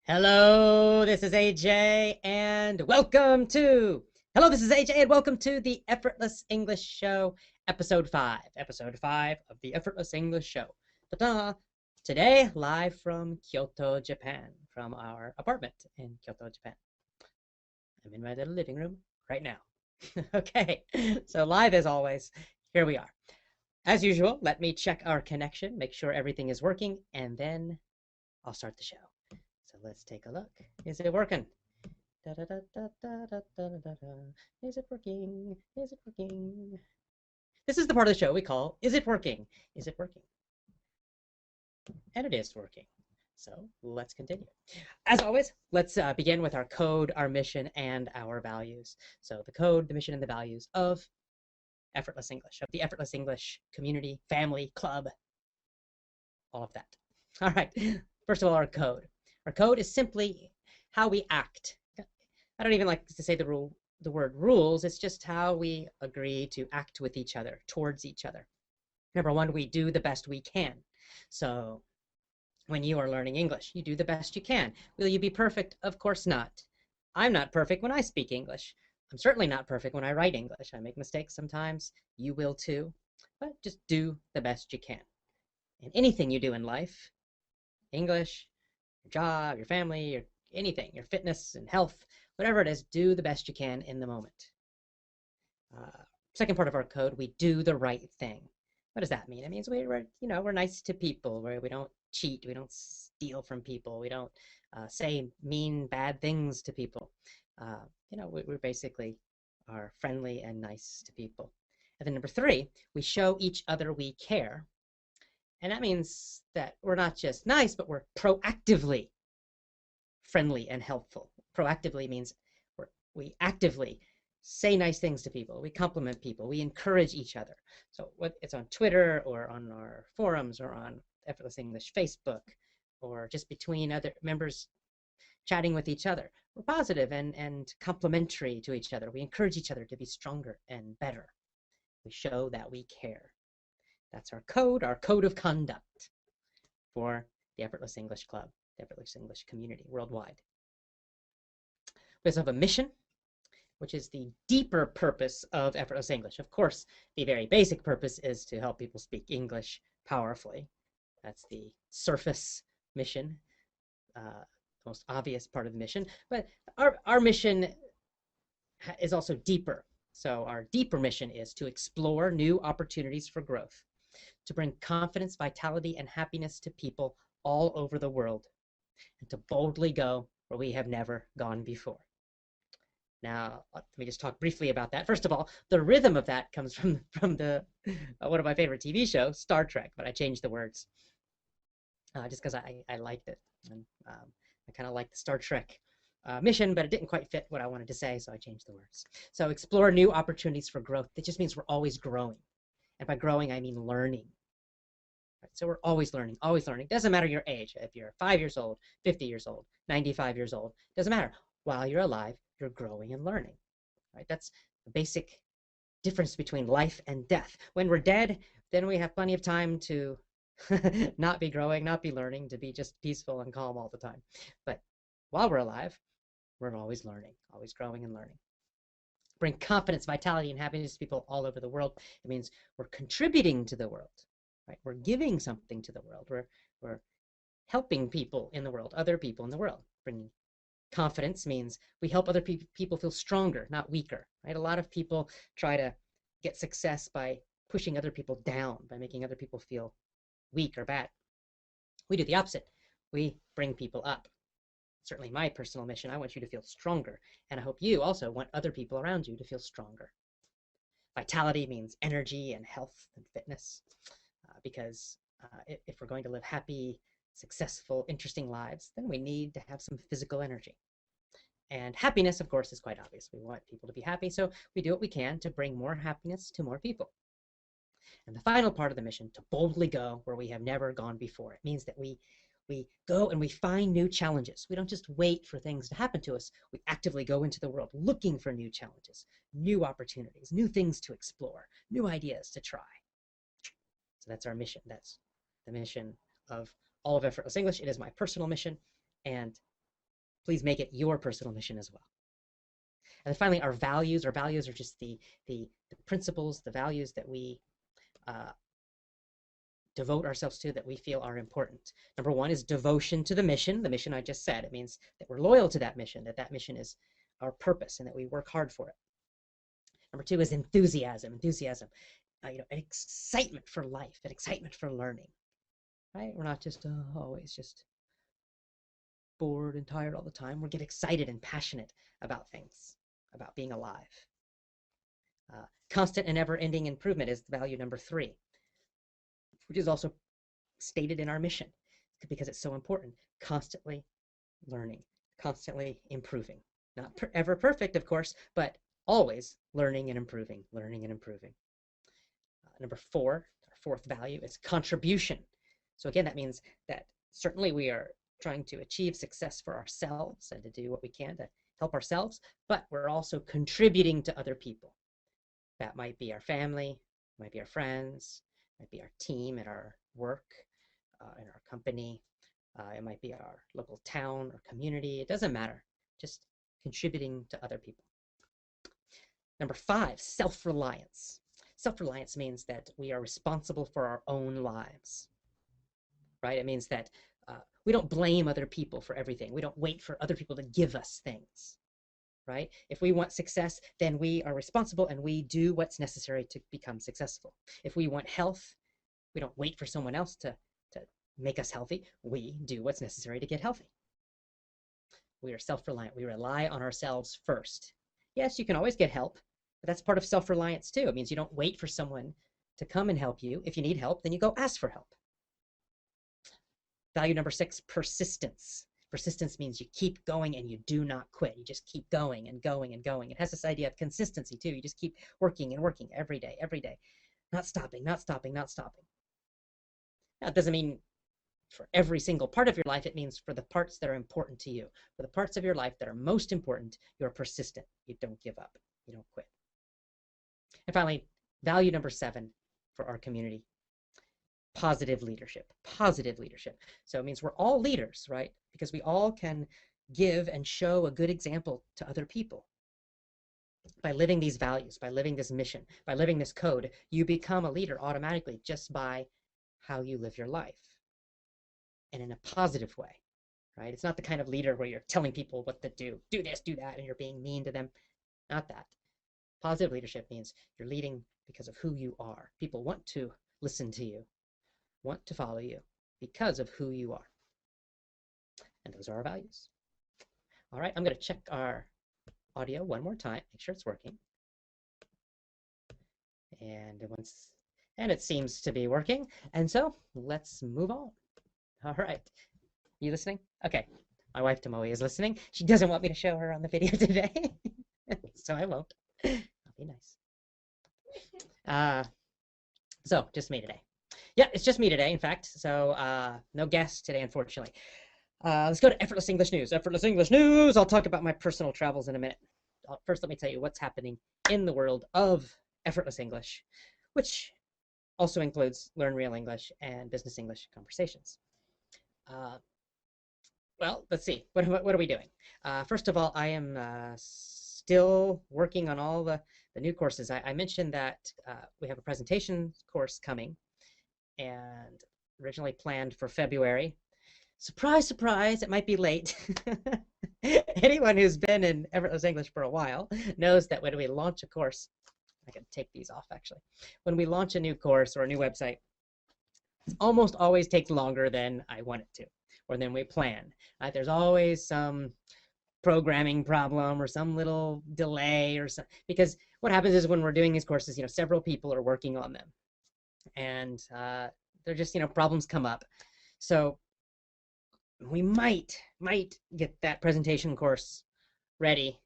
Hello, this is AJ, and welcome to. Hello, this is AJ, and welcome to the Effortless English Show, Episode 5. Episode 5 of the Effortless English Show. Ta-da! Today, live from Kyoto, Japan, from our apartment in Kyoto, Japan. I'm in my little living room right now. Okay, so live as always, here we are. As usual, let me check our connection, make sure everything is working, and then I'll start the show. So let's take a look. Is it working? Da, da, da, da, da, da, da, da, da. Is it working? Is it working? This is the part of the show we call Is It Working? Is it working? And it is working. So let's continue. As always, let's begin with our code, our mission, and our values. So the code, the mission, and the values of Effortless English, of the Effortless English community, family, club, all of that. All right. First of all, our code. Our code is simply how we act. I don't even like to say the word rules. It's just how we agree to act with each other, towards each other. Number one, we do the best we can. So when you are learning English, you do the best you can. Will you be perfect? Of course not. I'm not perfect when I speak English. I'm certainly not perfect when I write English. I make mistakes sometimes. You will too. But just do the best you can. In anything you do in life, English, your job, your family, your anything, your fitness and health, whatever it is, do the best you can in the moment. Second part of our code, we do the right thing. What does that mean? It means we're nice to people, where we don't cheat, we don't steal from people, we don't say mean, bad things to people. We basically are friendly and nice to people. And then number three, we show each other we care. And that means that we're not just nice, but we're proactively friendly and helpful. Proactively means we actively say nice things to people, we compliment people, we encourage each other. So what it's on Twitter or on our forums or on Effortless English Facebook or just between other members chatting with each other. We're positive and complimentary to each other. We encourage each other to be stronger and better. We show that we care. That's our code of conduct for the Effortless English Club, the Effortless English community worldwide. We also have a mission, which is the deeper purpose of Effortless English. Of course, the very basic purpose is to help people speak English powerfully. That's the surface mission, the most obvious part of the mission. But our mission is also deeper. So our deeper mission is to explore new opportunities for growth, to bring confidence, vitality, and happiness to people all over the world, and to boldly go where we have never gone before. Now, let me just talk briefly about that. First of all, the rhythm of that comes from the one of my favorite TV shows, Star Trek, but I changed the words just because I liked it. And I kind of like the Star Trek mission, but it didn't quite fit what I wanted to say, so I changed the words. So explore new opportunities for growth. That just means we're always growing. And by growing, I mean learning. Right? So we're always learning, always learning. Doesn't matter your age. If you're 5 years old, 50 years old, 95 years old, doesn't matter. While you're alive, you're growing and learning. Right? That's the basic difference between life and death. When we're dead, then we have plenty of time to not be growing, not be learning, to be just peaceful and calm all the time. But while we're alive, we're always learning, always growing and learning. Bring confidence, vitality, and happiness to people all over the world. It means we're contributing to the world, right? We're giving something to the world. We're helping people in the world, other people in the world. Bringing confidence means we help other people feel stronger, not weaker, right? A lot of people try to get success by pushing other people down, by making other people feel weak or bad. We do the opposite. We bring people up. Certainly my personal mission, I want you to feel stronger, and I hope you also want other people around you to feel stronger. Vitality means energy and health and fitness, because if we're going to live happy, successful, interesting lives, then we need to have some physical energy. And happiness, of course, is quite obvious. We want people to be happy, so we do what we can to bring more happiness to more people. And the final part of the mission, to boldly go where we have never gone before. It means that we go and we find new challenges. We don't just wait for things to happen to us. We actively go into the world looking for new challenges, new opportunities, new things to explore, new ideas to try. So that's our mission. That's the mission of all of Effortless English. It is my personal mission, and please make it your personal mission as well. And then finally, our values. Our values are just the principles, the values that we devote ourselves to, that we feel are important. Number one is devotion to the mission I just said. It means that we're loyal to that mission, that mission is our purpose, and that we work hard for it. Number two is enthusiasm. Enthusiasm, an excitement for life, an excitement for learning, right? We're not just always just bored and tired all the time. We get excited and passionate about things, about being alive. Constant and never-ending improvement is value number three, which is also stated in our mission because it's so important. Constantly learning, constantly improving. Not ever perfect, of course, but always learning and improving, learning and improving. Number four, our fourth value, is contribution. So again, that means that certainly we are trying to achieve success for ourselves and to do what we can to help ourselves, but we're also contributing to other people. That might be our family, might be our friends, might be our team at our work, in our company. It might be our local town or community. It doesn't matter. Just contributing to other people. Number five, self-reliance. Self-reliance means that we are responsible for our own lives, right? It means that we don't blame other people for everything. We don't wait for other people to give us things, right? If we want success, then we are responsible and we do what's necessary to become successful. If we want health, we don't wait for someone else to make us healthy. We do what's necessary to get healthy. We are self-reliant. We rely on ourselves first. Yes, you can always get help, but that's part of self-reliance too. It means you don't wait for someone to come and help you. If you need help, then you go ask for help. Value number six, persistence. Persistence means you keep going and you do not quit. You just keep going and going and going. It has this idea of consistency too. You just keep working and working every day, not stopping, not stopping, not stopping. Now, it doesn't mean for every single part of your life. It means for the parts that are important to you. For the parts of your life that are most important, you're persistent. You don't give up. You don't quit. And finally, value number seven for our community, positive leadership. Positive leadership. So it means we're all leaders, right? Because we all can give and show a good example to other people. By living these values, by living this mission, by living this code, you become a leader automatically just by how you live your life. And in a positive way, right? It's not the kind of leader where you're telling people what to do this, do that, and you're being mean to them. Not that. Positive leadership means you're leading because of who you are. People want to listen to you, want to follow you because of who you are. And those are our values. All right, I'm going to check our audio one more time, make sure it's working. And it seems to be working. And so let's move on. All right. You listening? Okay. My wife, Tomoe, is listening. She doesn't want me to show her on the video today, so I won't. I'll be nice. So just me today. Yeah, it's just me today, in fact. So no guest today, unfortunately. Let's go to Effortless English News. Effortless English News. I'll talk about my personal travels in a minute. First, let me tell you what's happening in the world of Effortless English, which also includes Learn Real English and Business English Conversations. Well, let's see. What are we doing? First of all, I am still working on all the new courses. I mentioned that we have a presentation course coming, and originally planned for February. Surprise, surprise, it might be late. Anyone who's been in Effortless English for a while knows that when we launch a course, I can take these off actually. When we launch a new course or a new website, it almost always takes longer than I want it to, or than we planned. There's always some programming problem or some little delay or something, because what happens is when we're doing these courses, several people are working on them, and they're just, problems come up. So we might get that presentation course ready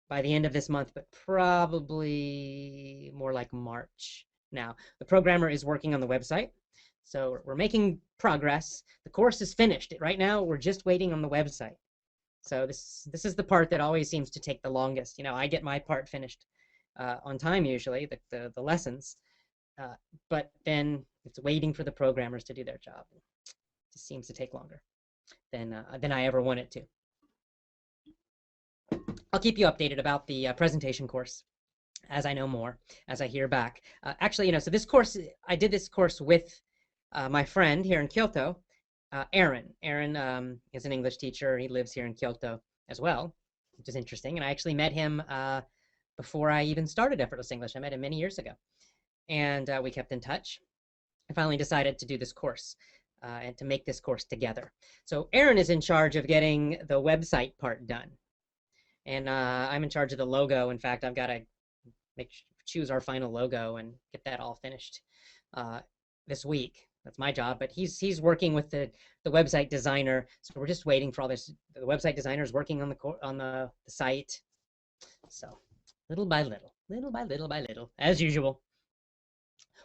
by the end of this month, but probably more like March. Now, the programmer is working on the website, so we're making progress. The course is finished. Right now, we're just waiting on the website. So this is the part that always seems to take the longest. I get my part finished on time usually, the lessons, but then it's waiting for the programmers to do their job. It just seems to take longer than I ever want it to. I'll keep you updated about the presentation course as I know more, as I hear back. Actually, so this course, I did this course with my friend here in Kyoto, Aaron. Aaron is an English teacher. He lives here in Kyoto as well, which is interesting. And I actually met him before I even started Effortless English. I met him many years ago, and we kept in touch. I finally decided to do this course and to make this course together. So Aaron is in charge of getting the website part done, and I'm in charge of the logo. In fact, I've got to choose our final logo and get that all finished this week. That's my job, but he's working with the website designer, so we're just waiting for all this. The website designer is working on the site, so little by little, as usual.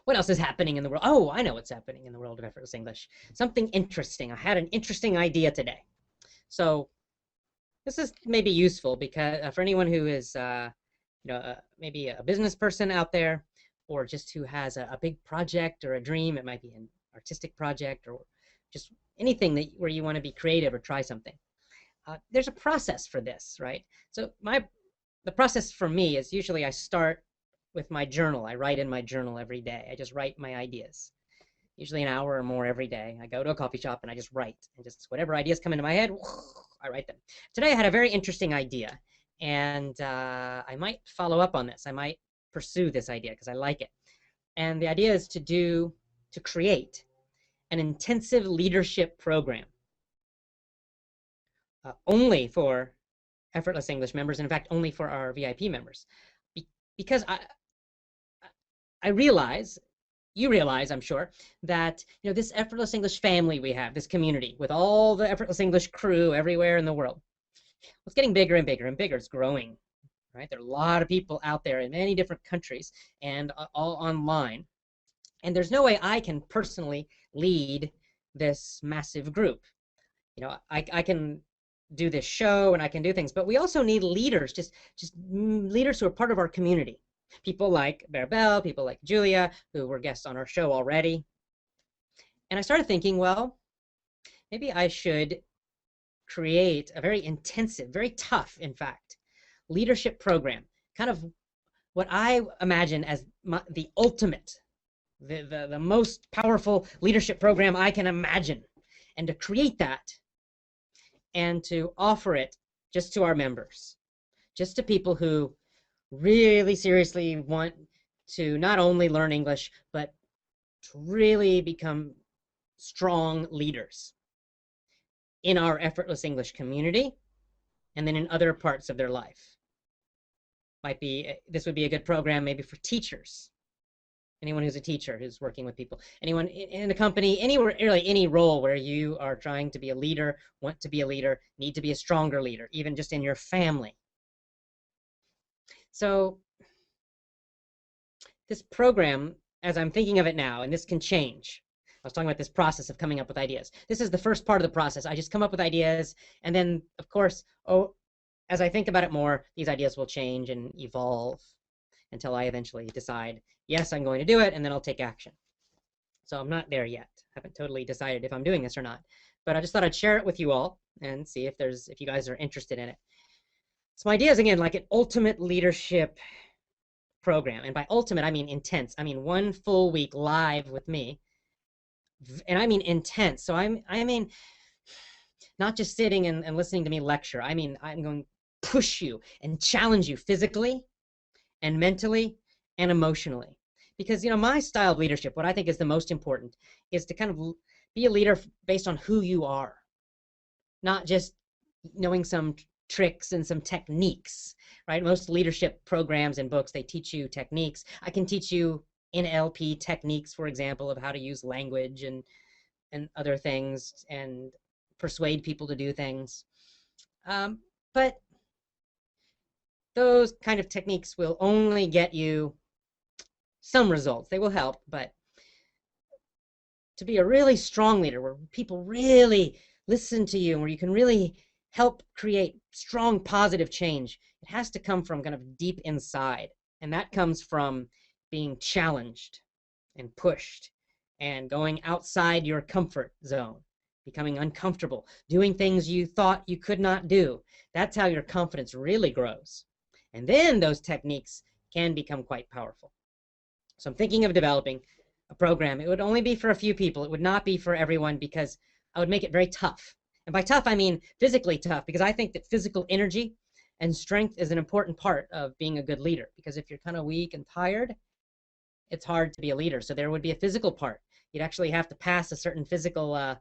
What else is happening in the world? Oh, I know what's happening in the world of Effortless English. Something interesting. I had an interesting idea today. So this is maybe useful because for anyone who is maybe a business person out there, or just who has a big project or a dream. It might be an artistic project or just anything where you want to be creative or try something. There's a process for this, right? So the process for me is usually I start with my journal. I write in my journal every day. I just write my ideas, usually an hour or more every day. I go to a coffee shop and I just write, and just whatever ideas come into my head, I write them. Today I had a very interesting idea, and I might follow up on this. I might pursue this idea because I like it. And the idea is to create an intensive leadership program only for Effortless English members, and in fact, only for our VIP members. Because I realize, you realize, I'm sure, that this Effortless English family we have, this community with all the Effortless English crew everywhere in the world, it's getting bigger and bigger and bigger. It's growing, right? There are a lot of people out there in many different countries and all online. And there's no way I can personally lead this massive group. I can do this show and I can do things, but we also need leaders, just leaders who are part of our community. People like Bell, people like Julia, who were guests on our show already. And I started thinking, well, maybe I should create a very intensive, very tough, in fact, leadership program, kind of what I imagine as the ultimate, the most powerful leadership program I can imagine. And to create that and to offer it just to our members, just to people who really seriously want to not only learn English, but to really become strong leaders in our Effortless English community and then in other parts of their life. This would be a good program maybe for teachers. Anyone who's a teacher who's working with people, anyone in a company, anywhere, really any role where you are trying to be a leader, want to be a leader, need to be a stronger leader, even just in your family. So this program, as I'm thinking of it now, and this can change. I was talking about this process of coming up with ideas. This is the first part of the process. I just come up with ideas, and then, of course, as I think about it more, these ideas will change and evolve until I eventually decide, yes, I'm going to do it, and then I'll take action. So I'm not there yet. I haven't totally decided if I'm doing this or not. But I just thought I'd share it with you all and see if you guys are interested in it. So my idea is, again, like an ultimate leadership program. And by ultimate, I mean intense. I mean 1 full week live with me. And I mean intense. So I mean not just sitting and listening to me lecture. I mean, I'm going to push you and challenge you physically and mentally and emotionally. Because, my style of leadership, what I think is the most important, is to kind of be a leader based on who you are, not just knowing some tricks and some techniques, right? Most leadership programs and books, they teach you techniques. I can teach you NLP techniques, for example, of how to use language and other things and persuade people to do things. But those kind of techniques will only get you some results. They will help, but to be a really strong leader where people really listen to you and where you can really help create strong positive change, it has to come from kind of deep inside. And that comes from being challenged and pushed and going outside your comfort zone becoming uncomfortable, doing things you thought you could not do. That's how your confidence really grows. And then those techniques can become quite powerful. So I'm thinking of developing a program. It would only be for a few people. It would not be for everyone because I would make it very tough. And by tough, I mean physically tough, because I think that physical energy and strength is an important part of being a good leader. Because if you're kind of weak and tired, it's hard to be a leader. So there would be a physical part. You'd actually have to pass a certain physical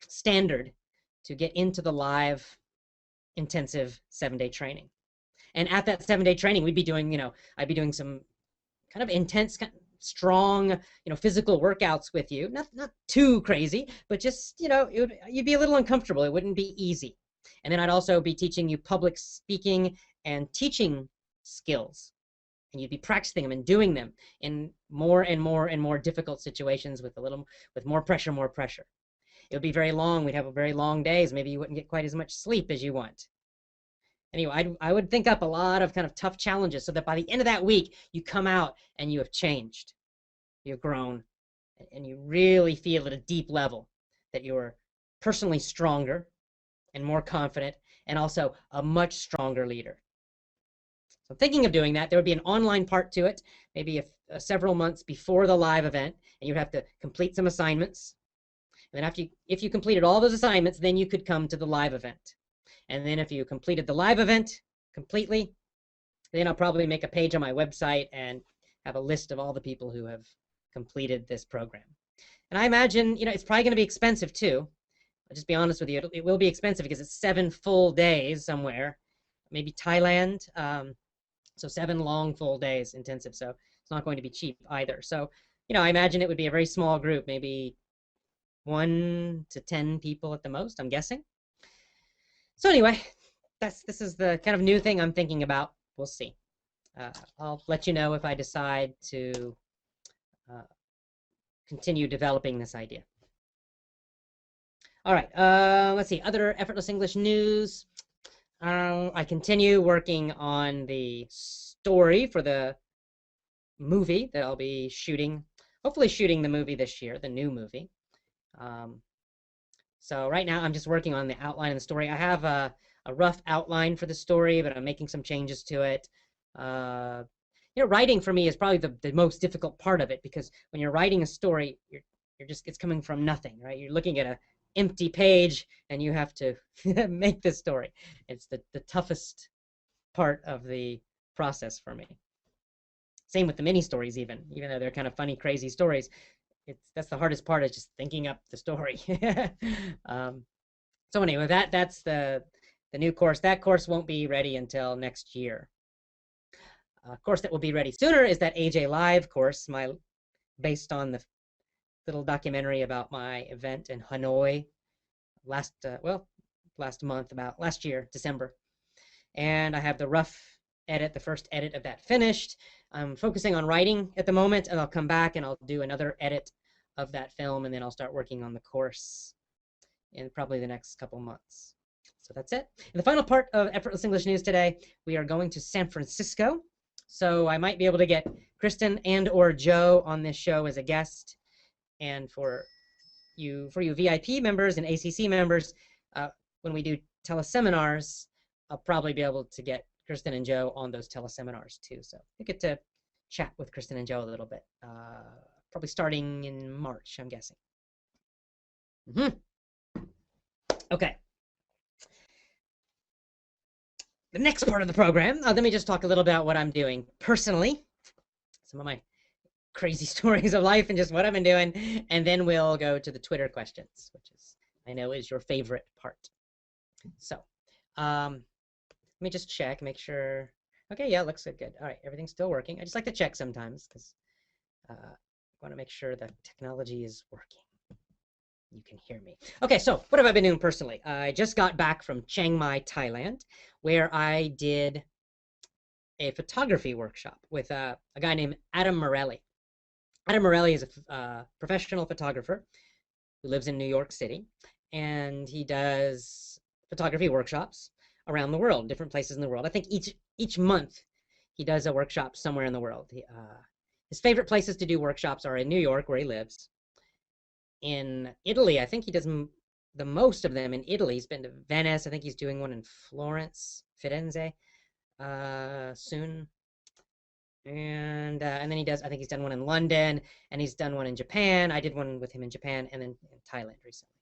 standard to get into the live intensive 7-day training. And at that 7-day training, we'd be doing, I'd be doing some kind of intense, strong, physical workouts with you. Not too crazy, but just, you'd be a little uncomfortable. It wouldn't be easy. And then I'd also be teaching you public speaking and teaching skills. And you'd be practicing them and doing them in more and more and more difficult situations with more pressure, more pressure. It would be very long. We'd have very long days. Maybe you wouldn't get quite as much sleep as you want. Anyway, I would think up a lot of kind of tough challenges so that by the end of that week, you come out and you have changed. You've grown, and you really feel at a deep level that you're personally stronger and more confident, and also a much stronger leader. So thinking of doing that, there would be an online part to it, maybe several months before the live event, and you'd have to complete some assignments. And then if you completed all those assignments, then you could come to the live event. And then if you completed the live event completely, then I'll probably make a page on my website and have a list of all the people who have completed this program. And I imagine, it's probably going to be expensive too. I'll just be honest with you, it will be expensive because it's 7 full days somewhere, maybe Thailand. So 7 long full days intensive. So it's not going to be cheap either. So, I imagine it would be a very small group, maybe 1 to 10 people at the most, I'm guessing. So anyway, this is the kind of new thing I'm thinking about. We'll see. I'll let you know if I decide to continue developing this idea. All right, let's see, other Effortless English news. I continue working on the story for the movie that I'll be shooting, hopefully shooting the movie this year, the new movie. So right now I'm just working on the outline of the story. I have a rough outline for the story, but I'm making some changes to it. Writing for me is probably the most difficult part of it, because when you're writing a story, it's coming from nothing, right? You're looking at an empty page and you have to make this story. It's the toughest part of the process for me. Same with the mini stories, even though they're kind of funny, crazy stories. That's the hardest part, is just thinking up the story. So anyway, that's the new course. That course won't be ready until next year. A course that will be ready sooner is that AJ Live course, based on the little documentary about my event in Hanoi last year, December. And I have the rough edit, the first edit of that finished. I'm focusing on writing at the moment, and I'll come back and I'll do another edit of that film, and then I'll start working on the course in probably the next couple months. So that's it. In the final part of Effortless English News today, we are going to San Francisco. So I might be able to get Kristen and or Joe on this show as a guest. And for you VIP members and ACC members, when we do teleseminars, I'll probably be able to get Kristen and Joe on those teleseminars too. So you get to chat with Kristen and Joe a little bit, probably starting in March, I'm guessing. Okay. The next part of the program, let me just talk a little about what I'm doing personally, some of my crazy stories of life and just what I've been doing, and then we'll go to the Twitter questions, which I know is your favorite part. So let me just check, make sure. Okay, yeah, looks good. All right, everything's still working. I just like to check sometimes because I want to make sure that technology is working. You can hear me. Okay, so what have I been doing personally? I just got back from Chiang Mai, Thailand, where I did a photography workshop with a guy named Adam Morelli. Adam Morelli is a professional photographer who lives in New York City, and he does photography workshops around the world, different places in the world. I think each month he does a workshop somewhere in the world. His favorite places to do workshops are in New York, where he lives. In Italy, I think he does the most of them in Italy. He's been to Venice. I think he's doing one in Florence, Firenze, soon. And then he does. I think he's done one in London, and he's done one in Japan. I did one with him in Japan, and then in Thailand recently.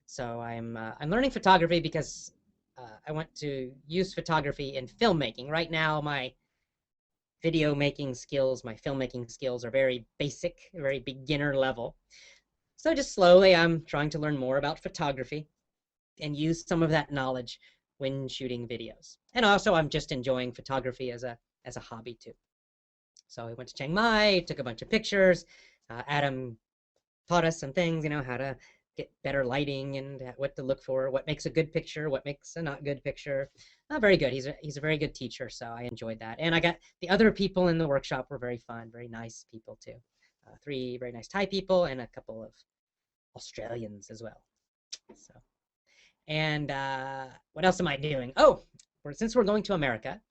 So I'm learning photography because I want to use photography in filmmaking. Right now, my video making skills, my filmmaking skills are very basic, very beginner level. So just slowly, I'm trying to learn more about photography and use some of that knowledge when shooting videos. And also, I'm just enjoying photography as a hobby too. So we went to Chiang Mai, took a bunch of pictures. Adam taught us some things, how to get better lighting and what to look for, what makes a good picture, what makes a not good picture. Very good. He's a very good teacher, so I enjoyed that. And I got the other people in the workshop were very fun, very nice people too. Three very nice Thai people and a couple of Australians as well. So, and what else am I doing? Oh, since we're going to America,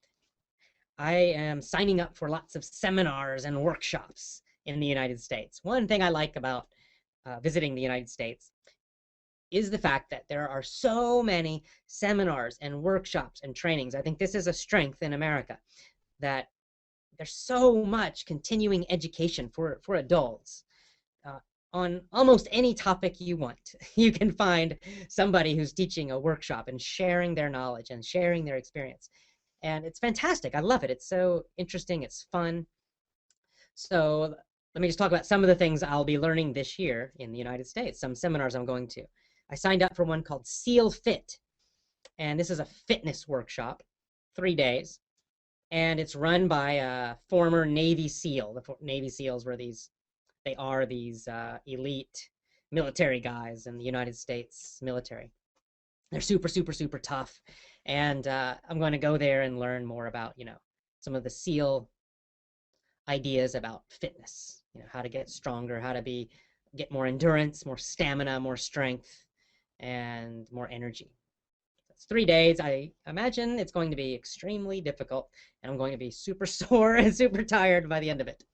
I am signing up for lots of seminars and workshops in the United States. One thing I like about visiting the United States is the fact that there are so many seminars and workshops and trainings. I think this is a strength in America, that there's so much continuing education for adults. On almost any topic you want, you can find somebody who's teaching a workshop and sharing their knowledge and sharing their experience. And it's fantastic. I love it. It's so interesting. It's fun. So let me just talk about some of the things I'll be learning this year in the United States, some seminars I'm going to. I signed up for one called Seal Fit, and this is a fitness workshop, 3 days, and it's run by a former Navy SEAL. The Navy SEALs are these elite military guys in the United States military. They're super, super, super tough, and I'm going to go there and learn more about, some of the SEAL ideas about fitness, how to get stronger, how to get more endurance, more stamina, more strength, and more energy. It's 3 days. I imagine it's going to be extremely difficult, and I'm going to be super sore and super tired by the end of it.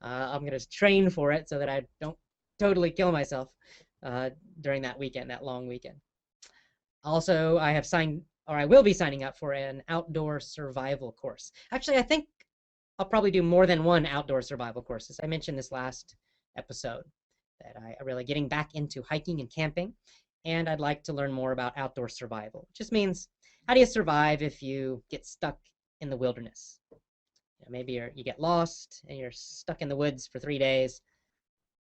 I'm going to train for it so that I don't totally kill myself during that weekend, that long weekend. Also, I will be signing up for an outdoor survival course. Actually, I think I'll probably do more than one outdoor survival course. As I mentioned this last episode, that I'm really getting back into hiking and camping, and I'd like to learn more about outdoor survival. It just means, how do you survive if you get stuck in the wilderness? Maybe you get lost and you're stuck in the woods for 3 days.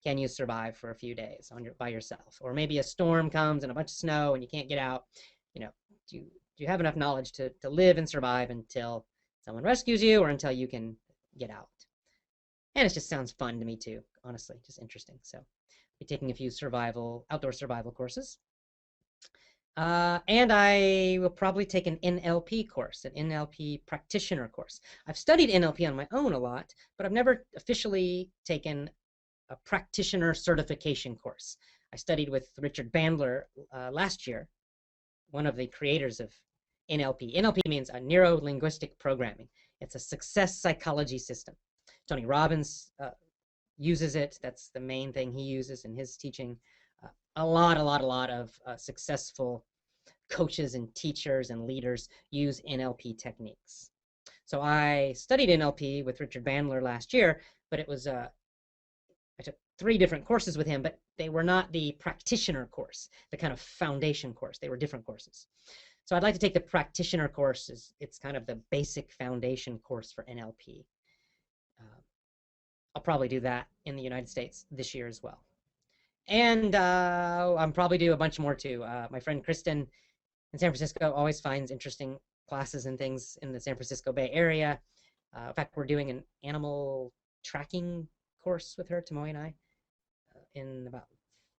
Can you survive for a few days by yourself? Or maybe a storm comes and a bunch of snow and you can't get out. Do you have enough knowledge to live and survive until someone rescues you or until you can get out? And it just sounds fun to me too, honestly, just interesting. So I'll be taking a few outdoor survival courses. And I will probably take an NLP course, an NLP practitioner course. I've studied NLP on my own a lot, but I've never officially taken a practitioner certification course. I studied with Richard Bandler last year, one of the creators of NLP. NLP means a neuro-linguistic programming. It's a success psychology system. Tony Robbins uses it. That's the main thing he uses in his teaching. A lot of successful coaches and teachers and leaders use NLP techniques. So I studied NLP with Richard Bandler last year, but it was I took 3 different courses with him, but they were not the practitioner course, the kind of foundation course. They were different courses. So I'd like to take the practitioner course. It's kind of the basic foundation course for NLP. I'll probably do that in the United States this year as well. And I'm probably do a bunch more too. My friend Kristen in San Francisco always finds interesting classes and things in the San Francisco Bay Area. In fact, we're doing an animal tracking course with her, Tomoe and I, in about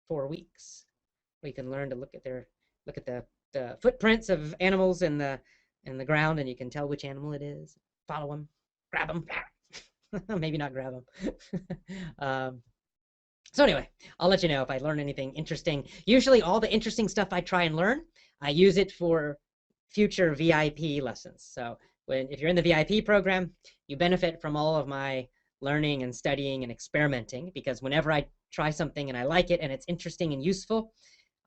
4 weeks. We can learn to look at the footprints of animals in the ground, and you can tell which animal it is. Follow them, grab them. Maybe not grab them. So anyway, I'll let you know if I learn anything interesting. Usually all the interesting stuff I try and learn, I use it for future VIP lessons. So if you're in the VIP program, you benefit from all of my learning and studying and experimenting, because whenever I try something and I like it and it's interesting and useful,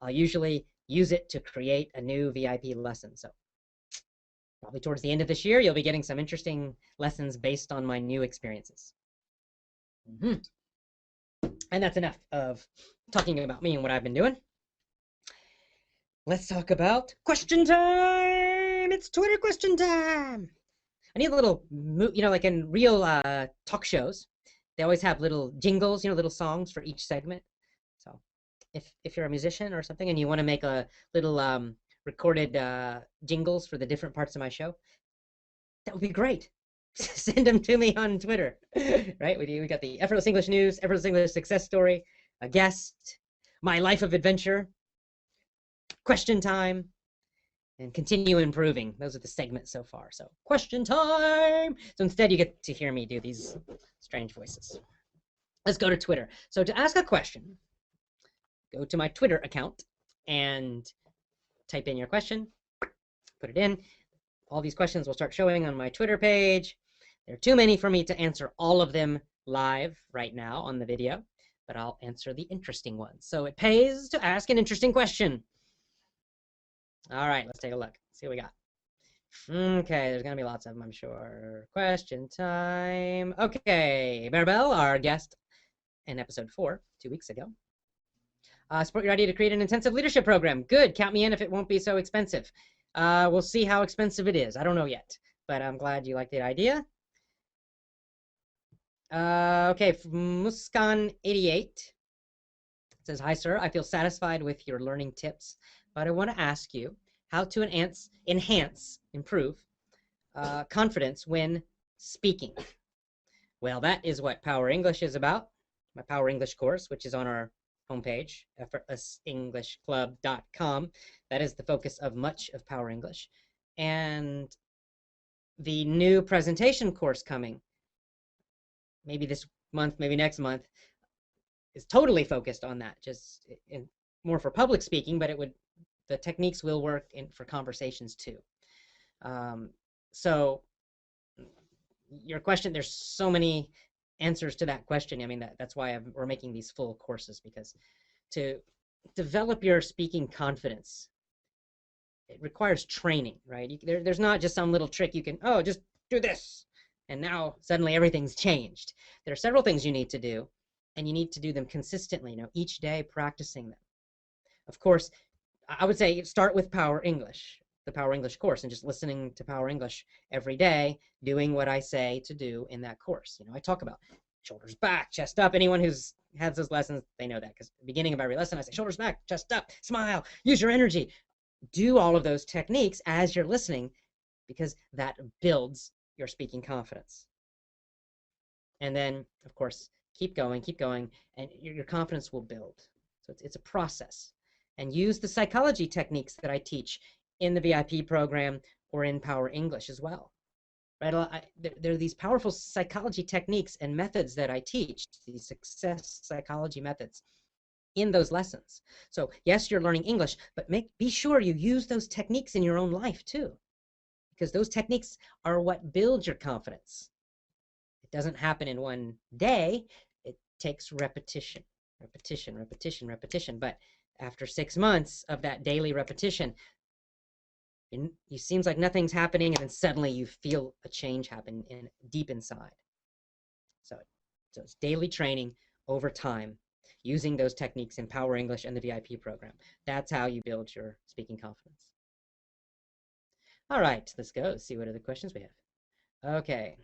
I'll usually use it to create a new VIP lesson. So probably towards the end of this year, you'll be getting some interesting lessons based on my new experiences. Mm-hmm. And that's enough of talking about me and what I've been doing. Let's talk about question time. It's Twitter question time. I need a little, like in real talk shows, they always have little jingles, little songs for each segment. So if you're a musician or something and you want to make a little recorded jingles for the different parts of my show, that would be great. Send them to me on Twitter, right? We got the Effortless English News, Effortless English Success Story, a guest, my life of adventure, question time, and continue improving. Those are the segments so far. So question time. So instead you get to hear me do these strange voices. Let's go to Twitter. So to ask a question, go to my Twitter account and type in your question, put it in. All these questions will start showing on my Twitter page. There are too many for me to answer all of them live right now on the video, but I'll answer the interesting ones. So it pays to ask an interesting question. All right, let's take a look. See what we got. Okay, there's gonna be lots of them, I'm sure. Question time. Okay, Maribel, our guest in episode 4, 2 weeks ago. Support your idea to create an intensive leadership program. Good, count me in if it won't be so expensive. We'll see how expensive it is. I don't know yet, but I'm glad you like the idea. Okay, Muskan88 says, hi, sir. I feel satisfied with your learning tips, but I want to ask you how to improve confidence when speaking. Well, that is what Power English is about. My Power English course, which is on our homepage, effortlessenglishclub.com. That is the focus of much of Power English. And the new presentation course coming, maybe this month, maybe next month, is totally focused on that, just more for public speaking, but the techniques will work for conversations too. So your question, there's so many answers to that question. I mean, that's why we're making these full courses, because to develop your speaking confidence, it requires training, right? There's not just some little trick you can, just do this, and now suddenly everything's changed. There are several things you need to do, and you need to do them consistently, each day practicing them. Of course, I would say start with Power English, the Power English course, and just listening to Power English every day, doing what I say to do in that course. I talk about shoulders back, chest up. Anyone who's had those lessons, they know that, because at the beginning of every lesson, I say shoulders back, chest up, smile, use your energy. Do all of those techniques as you're listening, because that builds your speaking confidence. And then, of course, keep going, and your confidence will build. So it's a process. And use the psychology techniques that I teach in the VIP program or in Power English as well. Right? There are these powerful psychology techniques and methods that I teach, these success psychology methods in those lessons. So yes, you're learning English, but be sure you use those techniques in your own life too, because those techniques are what builds your confidence. It doesn't happen in one day. It takes repetition. But after 6 months of that daily repetition, it seems like nothing's happening, and then suddenly you feel a change happen deep inside. So it's daily training over time, using those techniques in Power English and the VIP program. That's how you build your speaking confidence. All right, let's go. Let's see what other questions we have. Okay.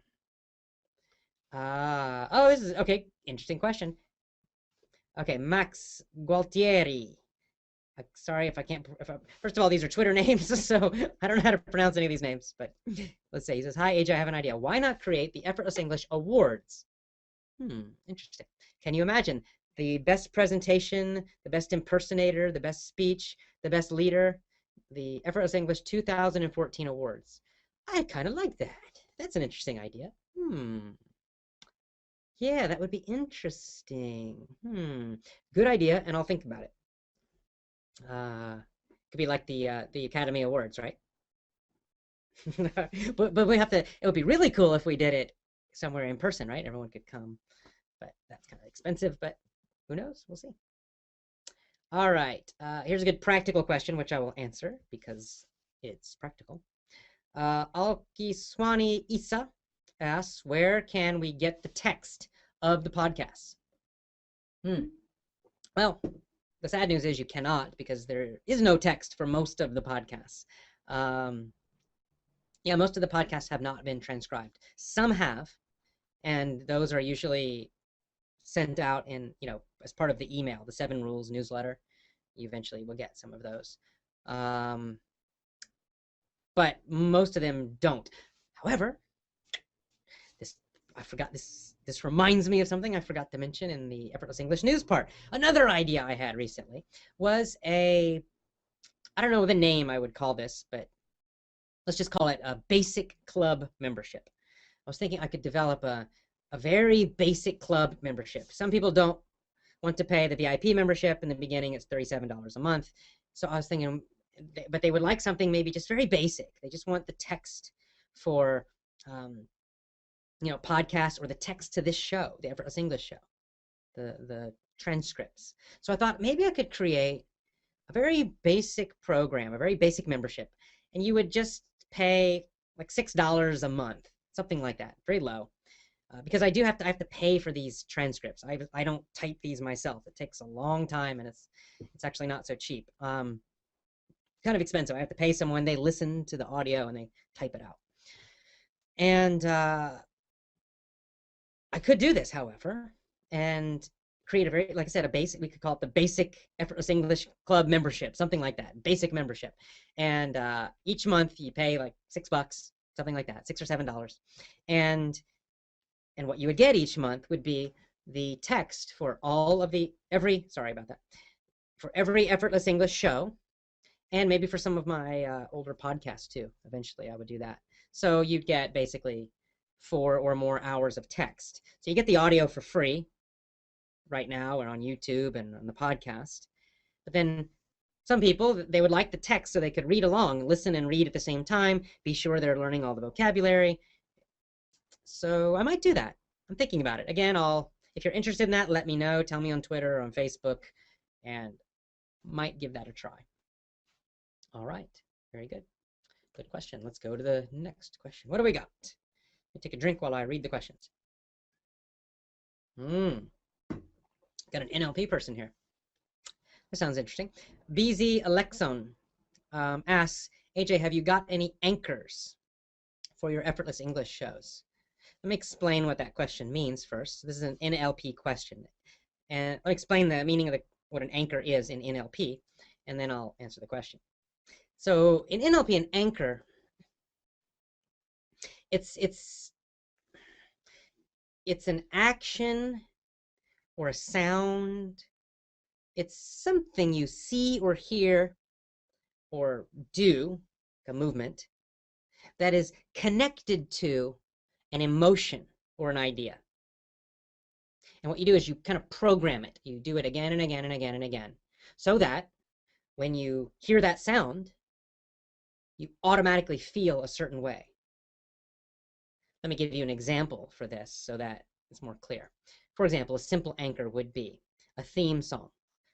This is okay. Interesting question. Okay, Max Gualtieri. Sorry if I can't. First of all, these are Twitter names, so I don't know how to pronounce any of these names. But let's say he says, "Hi, AJ, I have an idea. Why not create the Effortless English Awards?" Interesting. Can you imagine the best presentation, the best impersonator, the best speech, the best leader, the Effortless English 2014 Awards? I kind of like that. That's an interesting idea. Yeah, that would be interesting. Good idea, and I'll think about it. Could be like the Academy Awards, right? but we have to. It would be really cool if we did it somewhere in person, right? Everyone could come, but that's kind of expensive. But who knows? We'll see. All right. Here's a good practical question, which I will answer because it's practical. Alkiswani Isa asks, where can we get the text of the podcast? Well, the sad news is you cannot because there is no text for most of the podcasts. Um, yeah, most of the podcasts have not been transcribed. Some have, and those are usually sent out in, as part of the email, the Seven Rules newsletter. You eventually will get some of those. But most of them don't. However, this I forgot this reminds me of something I forgot to mention in the Effortless English News part. Another idea I had recently was I don't know the name I would call this, but let's just call it a basic club membership. I was thinking I could develop a very basic club membership. Some people don't want to pay the VIP membership in the beginning. It's $37 a month. So I was thinking, but they would like something maybe just very basic. They just want the text for, podcast, or the text to this show, the Effortless English show, the transcripts. So I thought maybe I could create a very basic program, a very basic membership, and you would just pay like $6 a month, something like that, very low. Because I have to pay for these transcripts. I don't type these myself. It takes a long time, and it's actually not so cheap. Kind of expensive. I have to pay someone. They listen to the audio and they type it out. And I could do this, however, and create a very, like I said, a basic. We could call it the Basic Effortless English Club membership, something like that. Basic membership, and each month you pay like $6, something like that, $6 or $7, and what you would get each month would be the text for for every Effortless English show, and maybe for some of my older podcasts too. Eventually I would do that. So you'd get basically 4 or more hours of text. So you get the audio for free right now, or on YouTube and on the podcast. But then some people, they would like the text so they could read along, listen and read at the same time, be sure they're learning all the vocabulary. So I might do that. I'm thinking about it. Again, if you're interested in that, let me know. Tell me on Twitter or on Facebook, and might give that a try. All right. Very good. Good question. Let's go to the next question. What do we got? Let me take a drink while I read the questions. Got an NLP person here. That sounds interesting. BZ Alexon asks, AJ, have you got any anchors for your Effortless English shows? Let me explain what that question means first. This is an NLP question. And I'll explain the meaning of what an anchor is in NLP, and then I'll answer the question. So in NLP, an anchor, it's an action or a sound. It's something you see or hear or do, a movement, that is connected to an emotion or an idea. And what you do is you kind of program it. You do it again and again and again and again, so that when you hear that sound, you automatically feel a certain way. Let me give you an example for this so that it's more clear. For example, a simple anchor would be a theme song.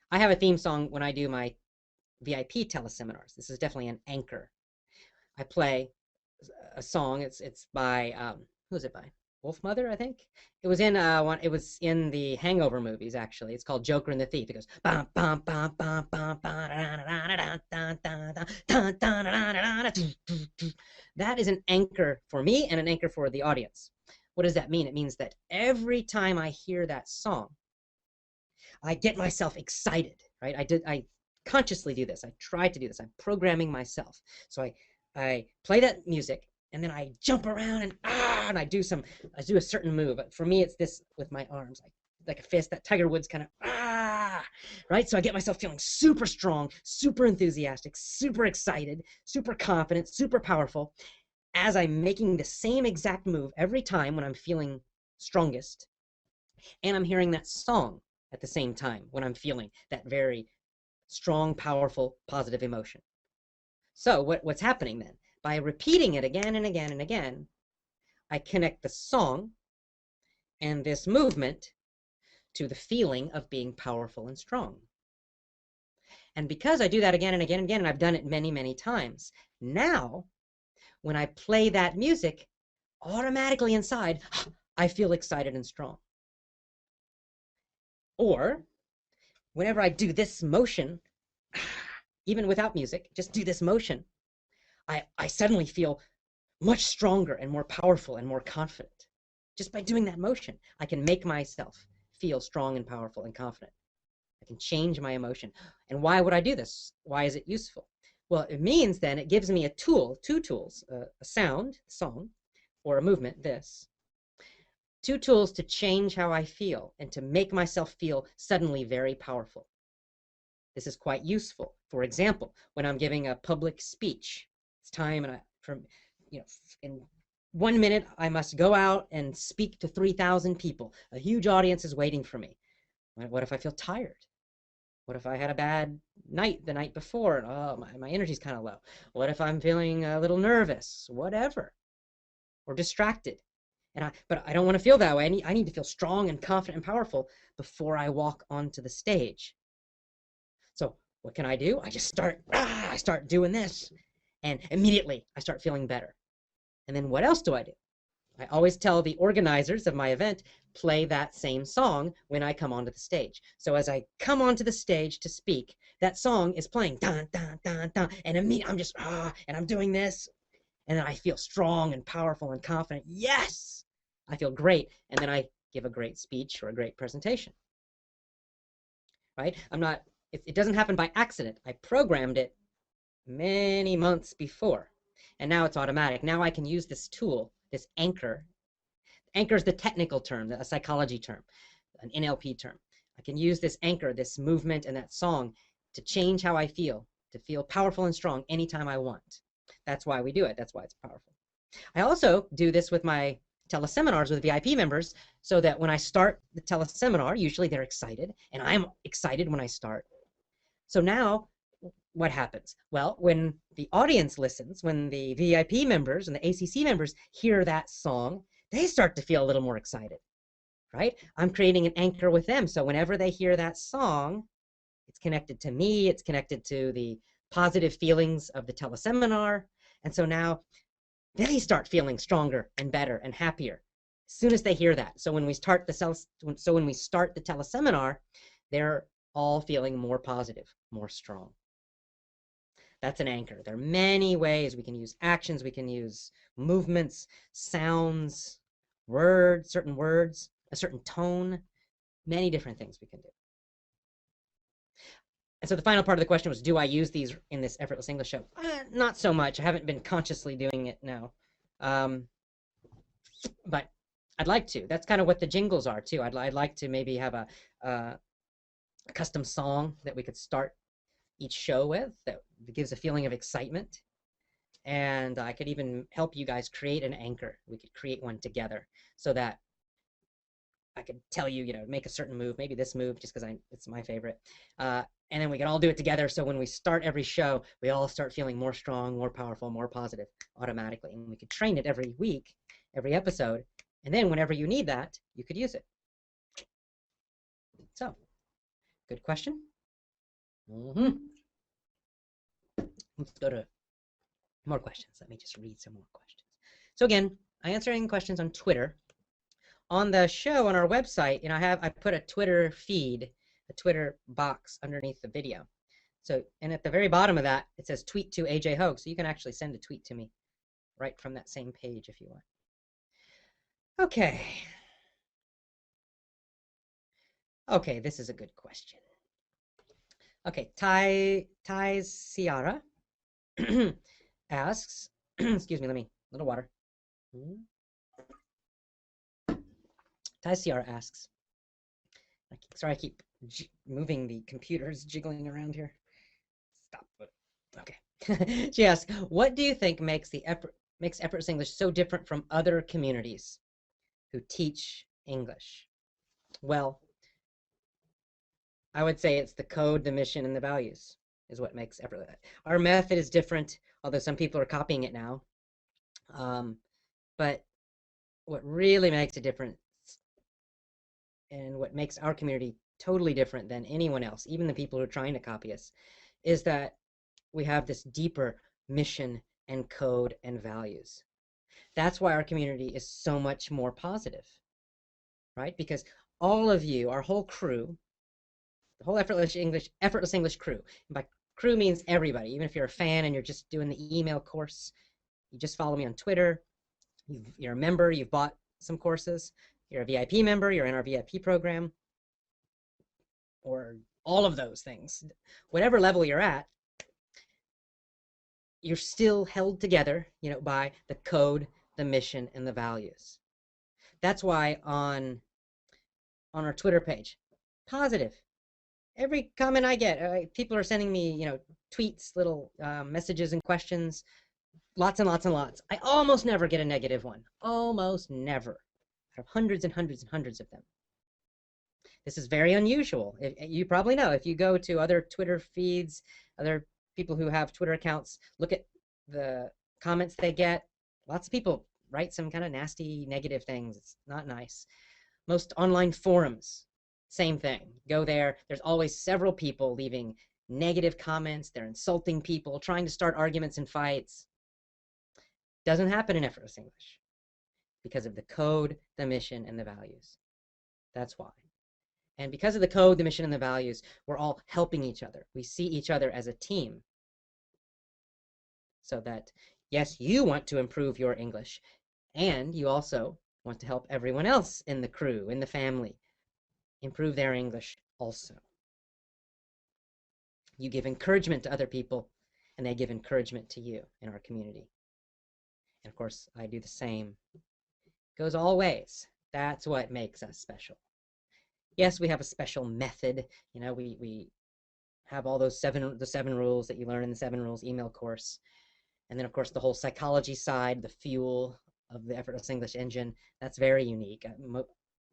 I have a theme song when I do my VIP teleseminars. This is definitely an anchor. I play a song. It's by who is it by? Wolfmother, I think. It was in it was in the Hangover movies, actually. It's called Joker and the Thief. It goes bum bum bum bum bum bum. That is an anchor for me and an anchor for the audience. What does that mean? It means that every time I hear that song, I get myself excited, right? I consciously do this. I try to do this. I'm programming myself. So I play that music, and then I jump around and I do a certain move. For me, it's this with my arms, like a fist, that Tiger Woods kind of right? So I get myself feeling super strong, super enthusiastic, super excited, super confident, super powerful, as I'm making the same exact move every time when I'm feeling strongest, and I'm hearing that song at the same time when I'm feeling that very strong, powerful, positive emotion. So what's happening then? By repeating it again and again and again, I connect the song and this movement to the feeling of being powerful and strong. And because I do that again and again and again, and I've done it many, many times, now when I play that music, automatically inside, I feel excited and strong. Or whenever I do this motion, even without music, just do this motion, I suddenly feel much stronger and more powerful and more confident. Just by doing that motion, I can make myself feel strong and powerful and confident. I can change my emotion. And why would I do this? Why is it useful? Well, it means then it gives me a tool, two tools, a sound, song, or a movement, this, two tools to change how I feel and to make myself feel suddenly very powerful. This is quite useful. For example, when I'm giving a public speech, it's time and in 1 minute, I must go out and speak to 3,000 people. A huge audience is waiting for me. What if I feel tired? What if I had a bad night the night before and my energy's kind of low? What if I'm feeling a little nervous? Whatever. Or distracted. But I don't want to feel that way. I need to feel strong and confident and powerful before I walk onto the stage. So what can I do? I start doing this, and immediately I start feeling better. And then what else do? I always tell the organizers of my event, play that same song when I come onto the stage. So as I come onto the stage to speak, that song is playing, dun, dun, dun, dun, and immediately I'm just, and I'm doing this, and then I feel strong and powerful and confident. Yes, I feel great, and then I give a great speech or a great presentation, right? It doesn't happen by accident. I programmed it many months before, and now it's automatic. Now I can use this tool, this anchor. Anchor is the technical term, a psychology term, an NLP term. I can use this anchor, this movement, and that song to change how I feel, to feel powerful and strong anytime I want. That's why we do it. That's why it's powerful. I also do this with my teleseminars with VIP members, so that when I start the teleseminar, usually they're excited, and I'm excited when I start. So now what happens? Well, when the audience listens, when the VIP members and the ACC members hear that song, they start to feel a little more excited, right? I'm creating an anchor with them. So whenever they hear that song, it's connected to me, it's connected to the positive feelings of the teleseminar. And so now they start feeling stronger and better and happier as soon as they hear that. So when we start the teleseminar, they're all feeling more positive, more strong. That's an anchor. There are many ways we can use actions, we can use movements, sounds, certain words, a certain tone, many different things we can do. And so the final part of the question was, do I use these in this Effortless English show? Not so much. I haven't been consciously doing it now. But I'd like to. That's kind of what the jingles are too. I'd like to maybe have a custom song that we could start each show with that gives a feeling of excitement. And I could even help you guys create an anchor. We could create one together so that I could tell you, make a certain move, maybe this move, just because it's my favorite. And then we can all do it together. So when we start every show, we all start feeling more strong, more powerful, more positive automatically. And we could train it every week, every episode. And then whenever you need that, you could use it. So, good question. Let's go to more questions. Let me just read some more questions. So again, I answer any questions on Twitter. On the show, on our website, I put a Twitter feed, a Twitter box underneath the video. So, and at the very bottom of that, it says tweet to ajhoge. So you can actually send a tweet to me right from that same page if you want. Okay. Okay, this is a good question. Okay, Ty Ciara asks, excuse me, a little water. Ty Ciara asks, sorry, I keep moving the computers, jiggling around here. Stop. Okay. She asks, what do you think makes Effortless English so different from other communities who teach English? Well, I would say it's the code, the mission, and the values is what makes Effortless. Our method is different, although some people are copying it now. But what really makes a difference and what makes our community totally different than anyone else, even the people who are trying to copy us, is that we have this deeper mission and code and values. That's why our community is so much more positive, right? Because all of you, our whole crew, the whole Effortless English crew. And by crew means everybody. Even if you're a fan and you're just doing the email course, you just follow me on Twitter. You're a member. You've bought some courses. You're a VIP member. You're in our VIP program, or all of those things. Whatever level you're at, you're still held together, by the code, the mission, and the values. That's why on our Twitter page, positive. Every comment I get, people are sending me, tweets, little messages and questions, lots and lots and lots. I almost never get a negative one, almost never, out of hundreds and hundreds and hundreds of them. This is very unusual. You probably know, if you go to other Twitter feeds, other people who have Twitter accounts, look at the comments they get. Lots of people write some kind of nasty, negative things. It's not nice. Most online forums, same thing. Go there. There's always several people leaving negative comments. They're insulting people, trying to start arguments and fights. Doesn't happen in Effortless English because of the code, the mission, and the values. That's why. And because of the code, the mission, and the values, we're all helping each other. We see each other as a team. So that, yes, you want to improve your English, and you also want to help everyone else in the crew, in the family, improve their English also. You give encouragement to other people, and they give encouragement to you in our community. And of course, I do the same. It goes all ways. That's what makes us special. Yes, we have a special method. We have all those the 7 rules that you learn in the 7 rules email course. And then, of course, the whole psychology side, the fuel of the Effortless English engine, that's very unique.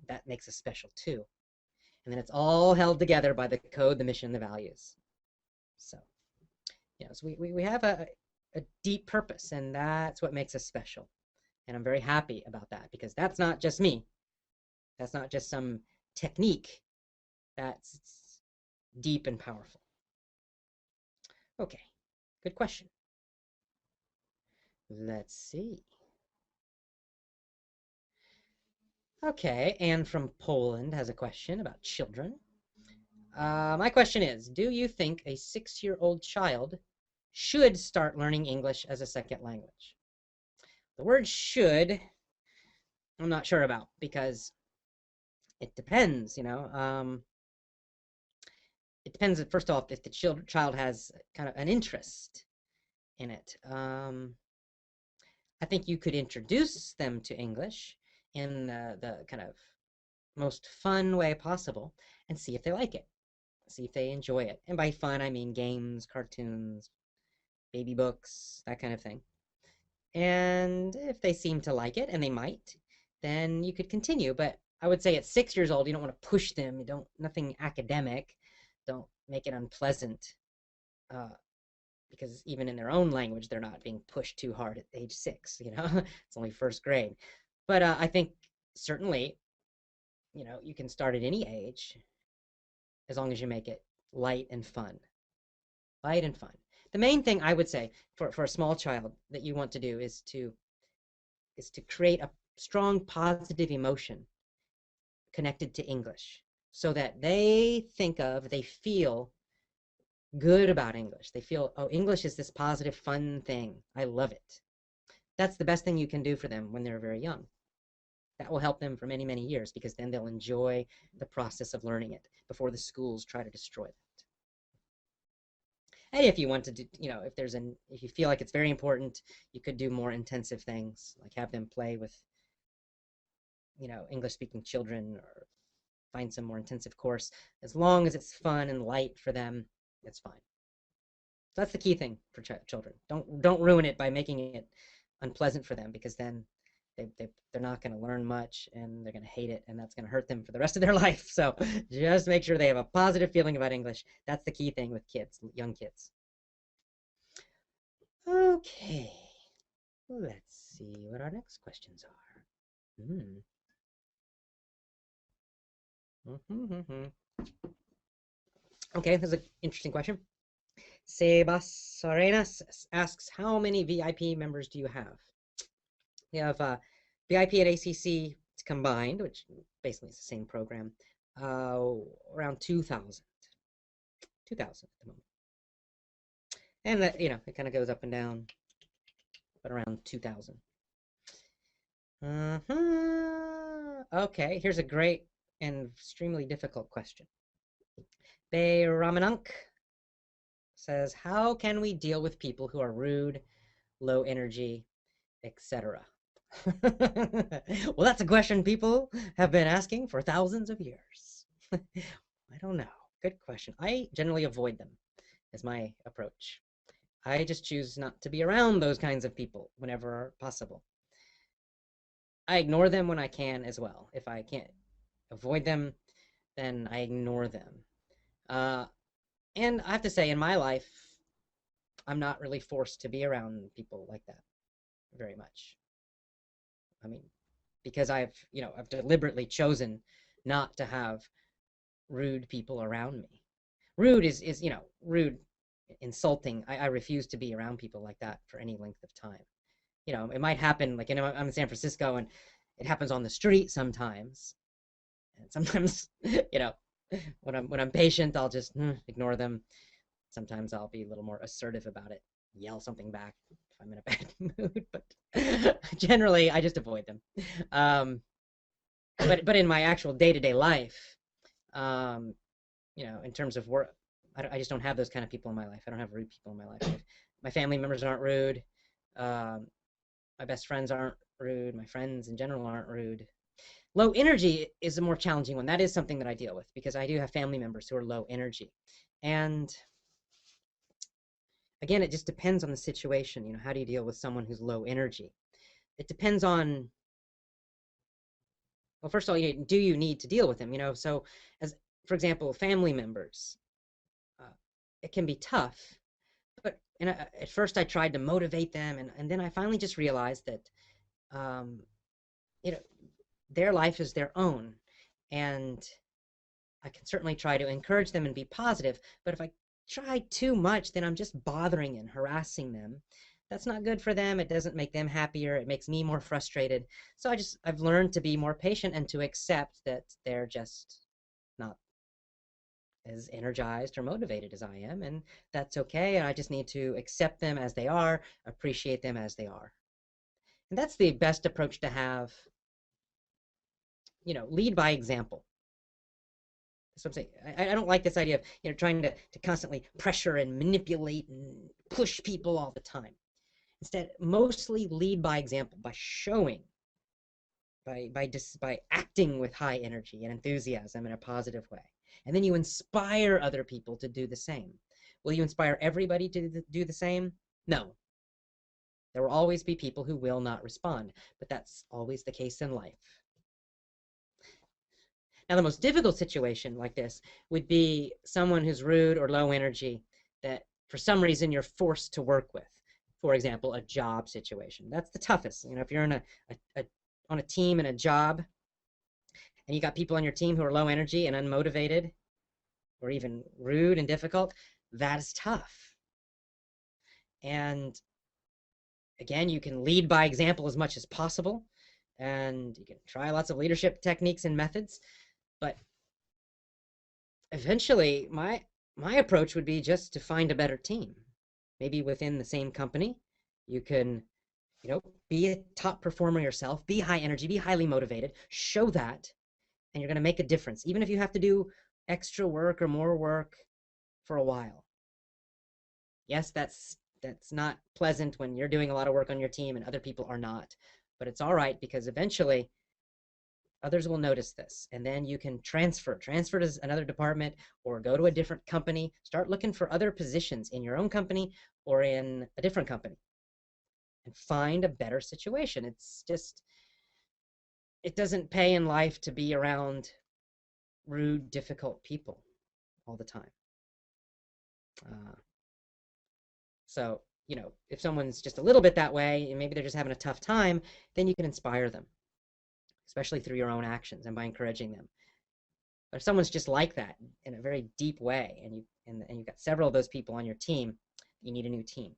That makes us special too. And then it's all held together by the code, the mission, the values. So, so we have a deep purpose, and that's what makes us special. And I'm very happy about that, because that's not just me. That's not just some technique. That's deep and powerful. Okay, good question. Let's see. Okay, Anne from Poland has a question about children. My question is, do you think a 6-year-old child should start learning English as a second language? The word should, I'm not sure about, because it depends, it depends, first off, if the child has kind of an interest in it. I think you could introduce them to English in the kind of most fun way possible and see if they like it, see if they enjoy it. And by fun, I mean games, cartoons, baby books, that kind of thing. And if they seem to like it, and they might, then you could continue. But I would say at 6 years old, you don't want to push them. You don't, nothing academic. Don't make it unpleasant. Because even in their own language, they're not being pushed too hard at age 6, it's only first grade. But I think certainly, you can start at any age, as long as you make it light and fun. Light and fun. The main thing I would say for a small child that you want to do is to create a strong positive emotion connected to English, so that they feel good about English. They feel, oh, English is this positive, fun thing. I love it. That's the best thing you can do for them when they're very young. That will help them for many, many years, because then they'll enjoy the process of learning it before the schools try to destroy that. And if you want to do, if you feel like it's very important, you could do more intensive things, like have them play with, English-speaking children, or find some more intensive course. As long as it's fun and light for them, it's fine. So that's the key thing for children. Don't ruin it by making it unpleasant for them, because then they're not going to learn much, and they're going to hate it, and that's going to hurt them for the rest of their life. So just make sure they have a positive feeling about English. That's the key thing with kids, young kids. Okay, let's see what our next questions are. Okay, this is an interesting question. Sebas Arenas asks, how many VIP members do you have? We have VIP at ACC combined, which basically is the same program, uh, around 2,000. 2,000 at the moment. And that, it kind of goes up and down, but around 2,000. Okay, here's a great and extremely difficult question. Bay Ramanunk says, how can we deal with people who are rude, low energy, etc.? Well, that's a question people have been asking for thousands of years. I don't know. Good question. I generally avoid them, is my approach. I just choose not to be around those kinds of people whenever possible. I ignore them when I can as well. If I can't avoid them, then I ignore them. Uh, and I have to say, in my life, I'm not really forced to be around people like that very much. I mean, because I've deliberately chosen not to have rude people around me. Rude is rude, insulting. I refuse to be around people like that for any length of time. It might happen, like, I'm in San Francisco and it happens on the street sometimes. And sometimes, when I'm patient, I'll just ignore them. Sometimes I'll be a little more assertive about it, yell something back if I'm in a bad mood, but generally I just avoid them. Um, but in my actual day-to-day life, um, in terms of work, I just don't have those kind of people in my life. I don't have rude people in my life. My family members aren't rude. Um, my best friends aren't rude. My friends in general aren't rude. Low energy is a more challenging one. That is something that I deal with because I do have family members who are low energy. And again, it just depends on the situation. How do you deal with someone who's low energy? It depends on, well, first of all, do you need to deal with them? So as, for example, family members, uh, it can be tough. But at first I tried to motivate them, and then I finally just realized that, um, you know, their life is their own, and I can certainly try to encourage them and be positive, but if I try too much, then I'm just bothering and harassing them. That's not good for them. It doesn't make them happier. It makes me more frustrated. So I've learned to be more patient and to accept that they're just not as energized or motivated as I am, and that's okay. And I just need to accept them as they are, appreciate them as they are. And that's the best approach to have. Lead by example. That's what I'm saying. I don't like this idea of trying to constantly pressure and manipulate and push people all the time. Instead, mostly lead by example, by showing, by acting with high energy and enthusiasm in a positive way. And then you inspire other people to do the same. Will you inspire everybody to do the same? No. There will always be people who will not respond, but that's always the case in life. Now, the most difficult situation like this would be someone who's rude or low energy that for some reason you're forced to work with. For example, a job situation. That's the toughest. If you're on a team and a job and you got people on your team who are low energy and unmotivated or even rude and difficult, that is tough. And again, you can lead by example as much as possible, and you can try lots of leadership techniques and methods, but eventually my approach would be just to find a better team. Maybe within the same company, you can, be a top performer yourself, be high energy, be highly motivated, show that, and you're going to make a difference, even if you have to do extra work or more work for a while. Yes, that's not pleasant when you're doing a lot of work on your team and other people are not, but it's all right because eventually others will notice this, and then you can transfer to another department or go to a different company. Start looking for other positions in your own company or in a different company and find a better situation. It doesn't pay in life to be around rude, difficult people all the time. uh, so if someone's just a little bit that way and maybe they're just having a tough time, then you can inspire them, especially through your own actions and by encouraging them. But if someone's just like that in a very deep way, and you've got several of those people on your team, you need a new team.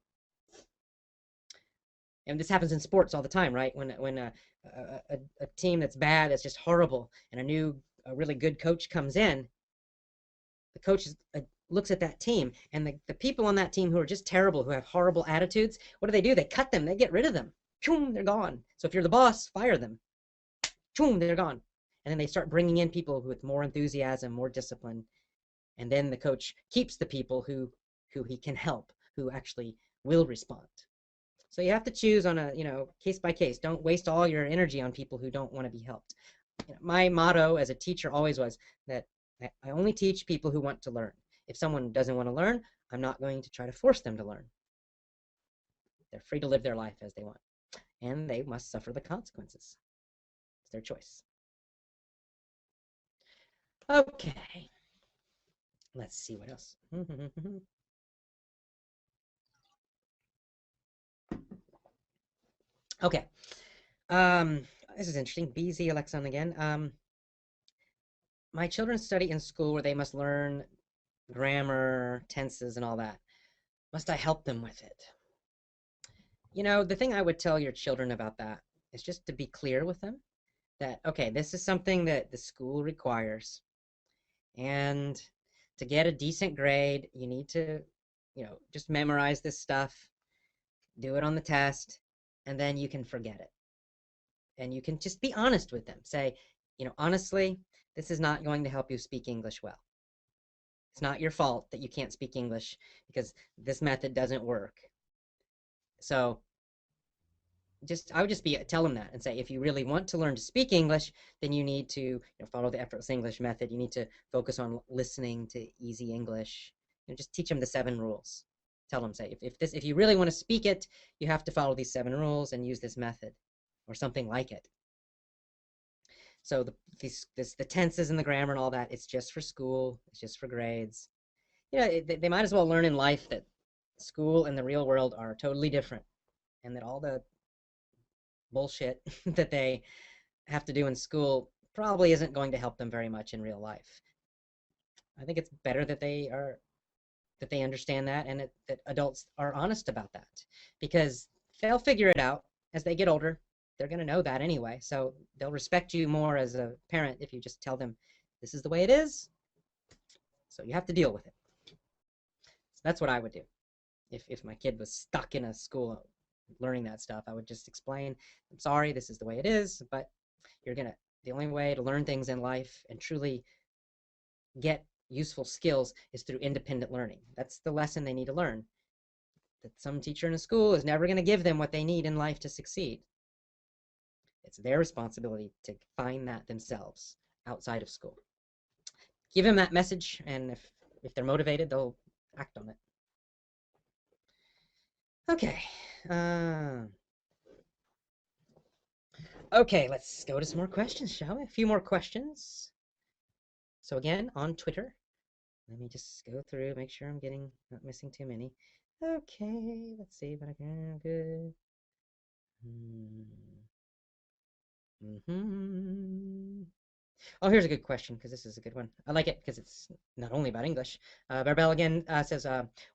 And this happens in sports all the time, right? When a team that's bad, that's just horrible, and a really good coach comes in, the coach looks at that team, and the people on that team who are just terrible, who have horrible attitudes, what do? They cut them, they get rid of them. Choom, they're gone. So if you're the boss, fire them. Choom, they're gone. And then they start bringing in people with more enthusiasm, more discipline, and then the coach keeps the people who he can help, who actually will respond. So you have to choose on a case by case. Don't waste all your energy on people who don't want to be helped. My motto as a teacher always was that I only teach people who want to learn. If someone doesn't want to learn, I'm not going to try to force them to learn. They're free to live their life as they want, and they must suffer the consequences. It's their choice. Okay, let's see what else. Okay, this is interesting. BZ Alexon again. My children study in school where they must learn grammar, tenses, and all that. Must I help them with it? The thing I would tell your children about that is just to be clear with them that, okay, this is something that the school requires. And to get a decent grade, you need to, just memorize this stuff, do it on the test, and then you can forget it. And you can just be honest with them. Say, honestly, this is not going to help you speak English well. It's not your fault that you can't speak English because this method doesn't work. So I would just tell them that and say, if you really want to learn to speak English, then you need to follow the effortless English method. You need to focus on listening to easy English. Just teach them the 7 rules. Tell them, say, if you really want to speak it, you have to follow these 7 rules and use this method or something like it. So the tenses and the grammar and all that, it's just for school. It's just for grades. They might as well learn in life that school and the real world are totally different, and that all the bullshit that they have to do in school probably isn't going to help them very much in real life. I think it's better that they understand that, and that adults are honest about that, because they'll figure it out as they get older. They're going to know that anyway, so they'll respect you more as a parent if you just tell them this is the way it is, so you have to deal with it. So that's what I would do if my kid was stuck in a school learning that stuff. I would just explain, I'm sorry, this is the way it is, but the only way to learn things in life and truly get useful skills is through independent learning. That's the lesson they need to learn, that some teacher in a school is never going to give them what they need in life to succeed. It's their responsibility to find that themselves outside of school. Give them that message, and if they're motivated, they'll act on it. Okay. Okay, let's go to some more questions, shall we? A few more questions. So again, on Twitter, let me just go through, make sure I'm not missing too many. Okay, let's see if I can. Good. Oh, here's a good question, because this is a good one. I like it because it's not only about English. Barbell again says,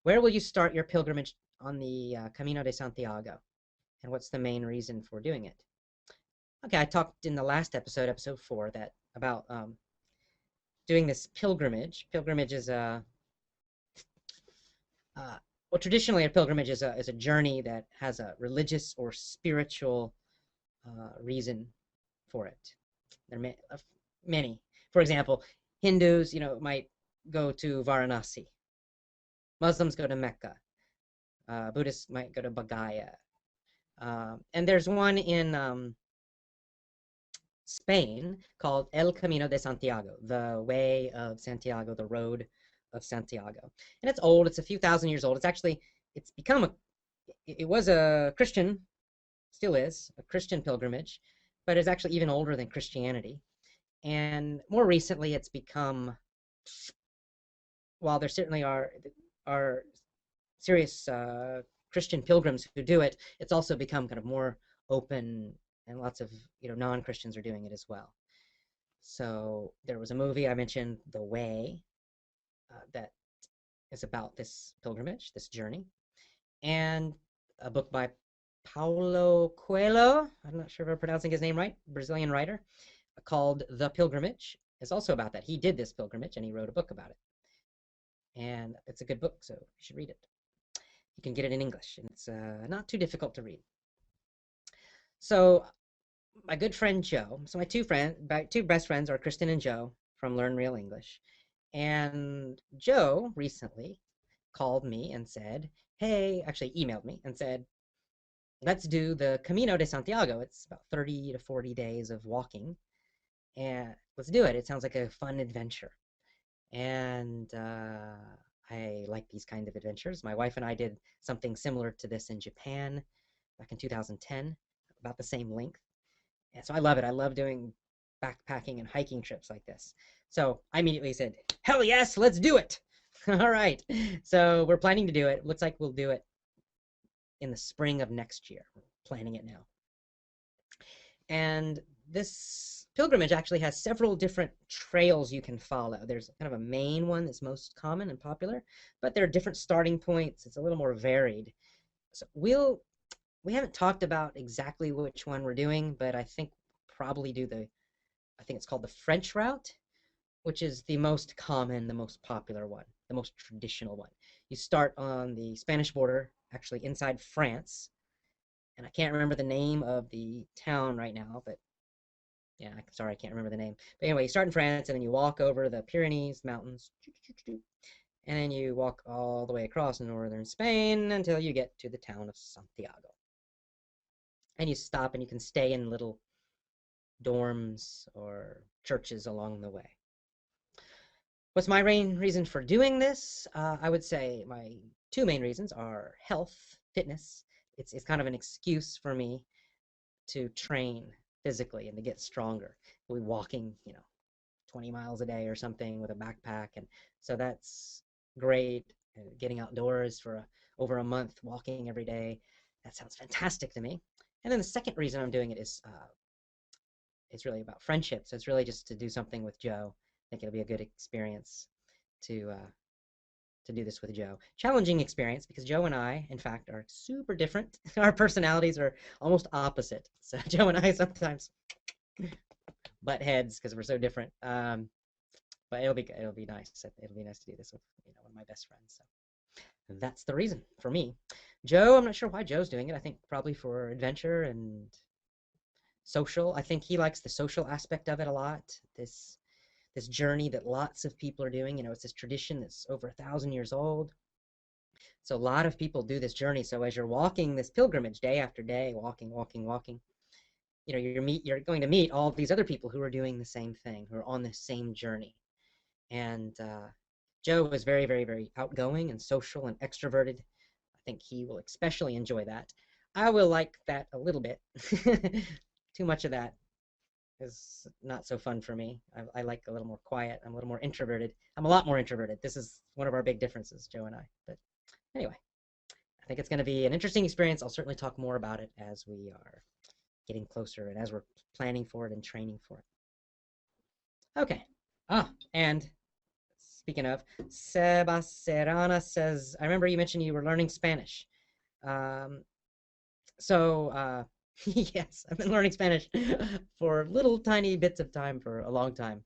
where will you start your pilgrimage on the Camino de Santiago? And what's the main reason for doing it? Okay, I talked in the last episode, episode 4, about doing this pilgrimage. Pilgrimage is well, traditionally a pilgrimage is a journey that has a religious or spiritual reason for it. There are many. For example, Hindus, might go to Varanasi. Muslims go to Mecca. Buddhists might go to Bagaya. And there's one in Spain called El Camino de Santiago, the way of Santiago, the road of Santiago. And it's old. It's a few thousand years old. It was a Christian, still is, a Christian pilgrimage, but it's actually even older than Christianity. And more recently, it's become, while there certainly are serious Christian pilgrims who do it, it's also become kind of more open, and lots of non-Christians are doing it as well. So there was a movie I mentioned, The Way, that is about this pilgrimage, this journey, and a book by Paulo Coelho. I'm not sure if I'm pronouncing his name right, Brazilian writer, called The Pilgrimage. Is also about that. He did this pilgrimage and he wrote a book about it. And it's a good book, so you should read it. You can get it in English, and it's not too difficult to read. So my good friend Joe. So my two best friends are Kristen and Joe from Learn Real English. And Joe recently called me and said, "Hey," actually emailed me and said, "Let's do the Camino de Santiago. It's about 30 to 40 days of walking, and let's do it. It sounds like a fun adventure." And I like these kind of adventures. My wife and I did something similar to this in Japan back in 2010, about the same length. And so I love it. I love doing backpacking and hiking trips like this. So I immediately said, "Hell yes, let's do it." All right. So we're planning to do it. Looks like we'll do it in the spring of next year. We're planning it now. And this pilgrimage actually has several different trails you can follow. There's kind of a main one that's most common and popular, but there are different starting points. It's a little more varied. So we haven't talked about exactly which one we're doing, but I think probably do I think it's called the French route, which is the most common, the most popular one, the most traditional one. You start on the Spanish border, actually inside France, and I can't remember the name of the town right now, but yeah, sorry, I can't remember the name. But anyway, you start in France, and then you walk over the Pyrenees mountains, and then you walk all the way across northern Spain until you get to the town of Santiago. And you stop and you can stay in little dorms or churches along the way. What's my main reason for doing this? I would say my two main reasons are health, fitness. It's kind of an excuse for me to train physically and to get stronger. We're walking, 20 miles a day or something with a backpack, and so that's great. Getting outdoors for over a month, walking every day, that sounds fantastic to me. And then the second reason I'm doing it is it's really about friendship. So it's really just to do something with Joe. I think it'll be a good experience to uh, to do this with Joe. Challenging experience because Joe and I, in fact, are super different. Our personalities are almost opposite. So Joe and I sometimes butt heads because we're so different. But it'll be nice. It'll be nice to do this with one of my best friends. So that's the reason for me. Joe, I'm not sure why Joe's doing it. I think probably for adventure and social. I think he likes the social aspect of it a lot. This journey that lots of people are doing. It's this tradition that's over 1,000 years old. So a lot of people do this journey. So as you're walking this pilgrimage day after day, walking, walking, walking, you're going to meet all these other people who are doing the same thing, who are on the same journey. And Joe is very, very, very outgoing and social and extroverted. I think he will especially enjoy that. I will like that a little bit. Too much of that is not so fun for me. I like a little more quiet. I'm a little more introverted. I'm a lot more introverted. This is one of our big differences, Joe and I. But anyway, I think it's going to be an interesting experience. I'll certainly talk more about it as we are getting closer and as we're planning for it and training for it. Okay. And speaking of, Seba Serrana says, I remember you mentioned you were learning Spanish. Um, so yes, I've been learning Spanish for little tiny bits of time for a long time.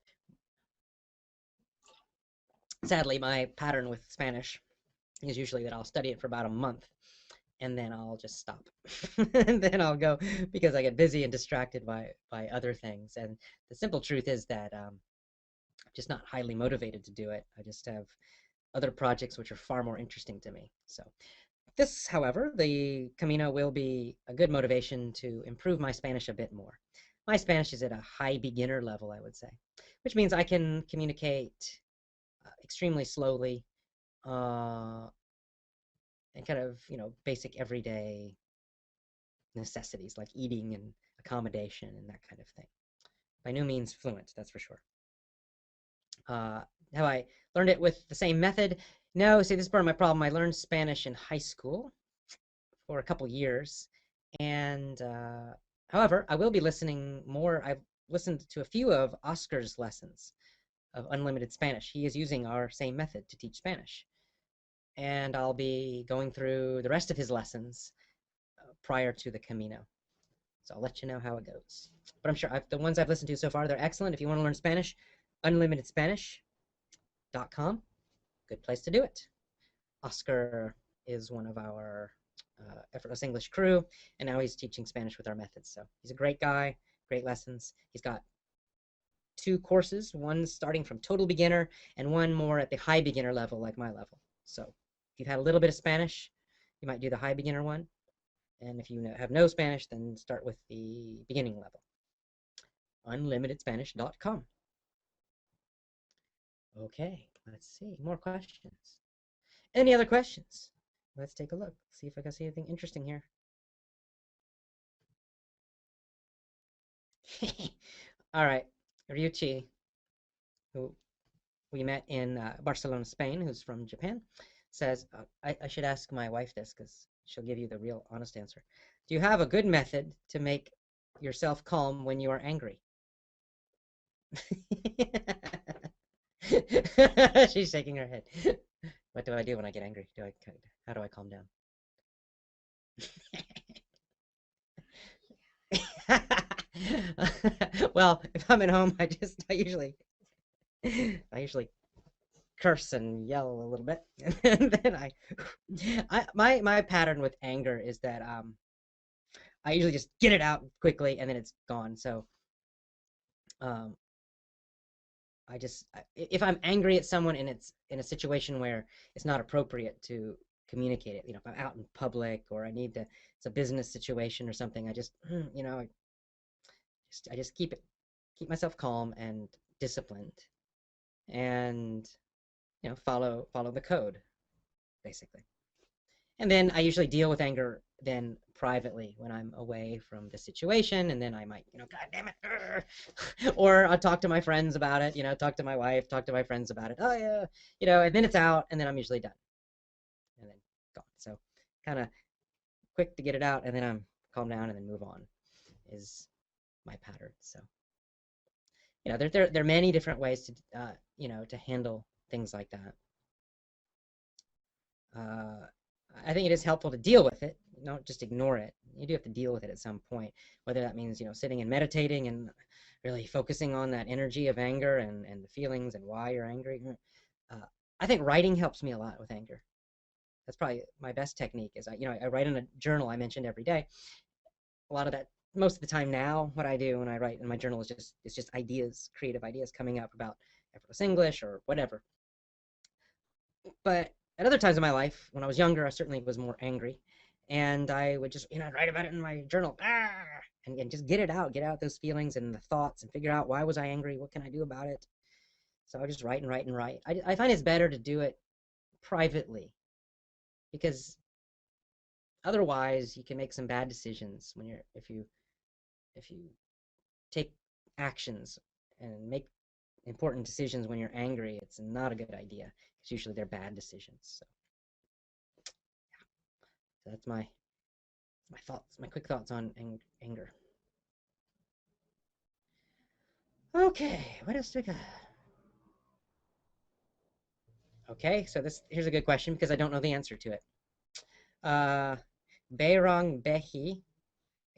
Sadly, my pattern with Spanish is usually that I'll study it for about a month and then I'll just stop. And then I'll go because I get busy and distracted by other things. And the simple truth is that I'm just not highly motivated to do it. I just have other projects which are far more interesting to me. So this, however, the Camino will be a good motivation to improve my Spanish a bit more. My Spanish is at a high beginner level, I would say, which means I can communicate extremely slowly uh, and kind of, basic everyday necessities like eating and accommodation and that kind of thing. By no means fluent, that's for sure. Have I learned it with the same method? No, see, this is part of my problem. I learned Spanish in high school for a couple years, and however, I will be listening more. listened to a few of Oscar's lessons of unlimited Spanish. He is using our same method to teach Spanish. And I'll be going through the rest of his lessons prior to the Camino. So I'll let you know how it goes. But I'm sure the ones I've listened to so far, they're excellent. If you want to learn Spanish, unlimitedspanish.com. Good place to do it. Oscar is one of our Effortless English crew, and now he's teaching Spanish with our methods. So he's a great guy, great lessons. He's got 2 courses, one starting from total beginner and one more at the high beginner level, like my level. So if you've had a little bit of Spanish, you might do the high beginner one. And if you have no Spanish, then start with the beginning level. Unlimitedspanish.com. Okay, let's see. More questions. Any other questions? Let's take a look. See if I can see anything interesting here. All right, Ryuchi, who we met in Barcelona, Spain, who's from Japan, says, I should ask my wife this because she'll give you the real honest answer. Do you have a good method to make yourself calm when you are angry? She's shaking her head. What do I do when I get angry? How do I calm down? Well, if I'm at home, I usually curse and yell a little bit, and then my pattern with anger is that I usually just get it out quickly and then it's gone. So if I'm angry at someone and it's in a situation where it's not appropriate to communicate it, if I'm out in public or it's a business situation or something, I just I just keep myself calm and disciplined, and follow the code basically. And then I usually deal with anger then privately when I'm away from the situation, and then I might, God damn it, or I'll talk to my friends about it, talk to my wife, talk to my friends about it. Oh yeah, and then it's out, and then I'm usually done, and then gone. So kind of quick to get it out, and then I'm calm down and then move on is my pattern. So there are many different ways to to handle things like that. I think it is helpful to deal with it, don't just ignore it. You do have to deal with it at some point, whether that means sitting and meditating and really focusing on that energy of anger and the feelings and why you're angry. I think writing helps me a lot with anger. That's probably my best technique. Is I write in a journal I mentioned every day. A lot of that, most of the time now, what I do when I write in my journal is just ideas, creative ideas coming up about effortless English or whatever. But at other times in my life, when I was younger, I certainly was more angry, and I would just write about it in my journal, and just get out those feelings and the thoughts, and figure out why was I angry, what can I do about it. So I just write and write and write. I find it's better to do it privately, because otherwise you can make some bad decisions if you take actions and make important decisions when you're angry. It's not a good idea, because usually they're bad decisions. So yeah, so that's my thoughts, my quick thoughts on anger. Okay, what else do we got? Okay, so here's a good question because I don't know the answer to it. Beirong Behi,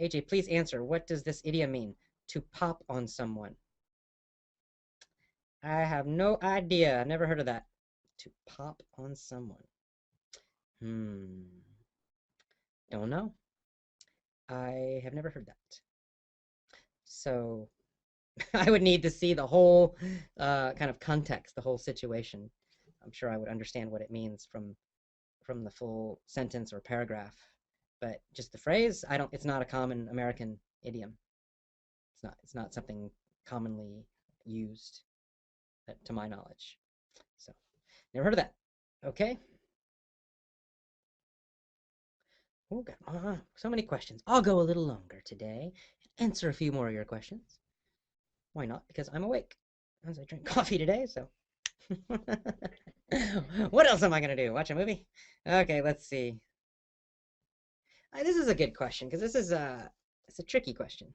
AJ, please answer. What does this idiom mean? To pop on someone. I have no idea. I've never heard of that. To pop on someone. Don't know. I have never heard that. So I would need to see the whole kind of context, the whole situation. I'm sure I would understand what it means from the full sentence or paragraph. But just the phrase, it's not a common American idiom. It's not something commonly used, to my knowledge. So never heard of that. Okay. Oh, God. So many questions. I'll go a little longer today and answer a few more of your questions. Why not? Because I'm awake as I drink coffee today, so. What else am I going to do? Watch a movie? Okay, let's see. This is a good question, because it's a tricky question.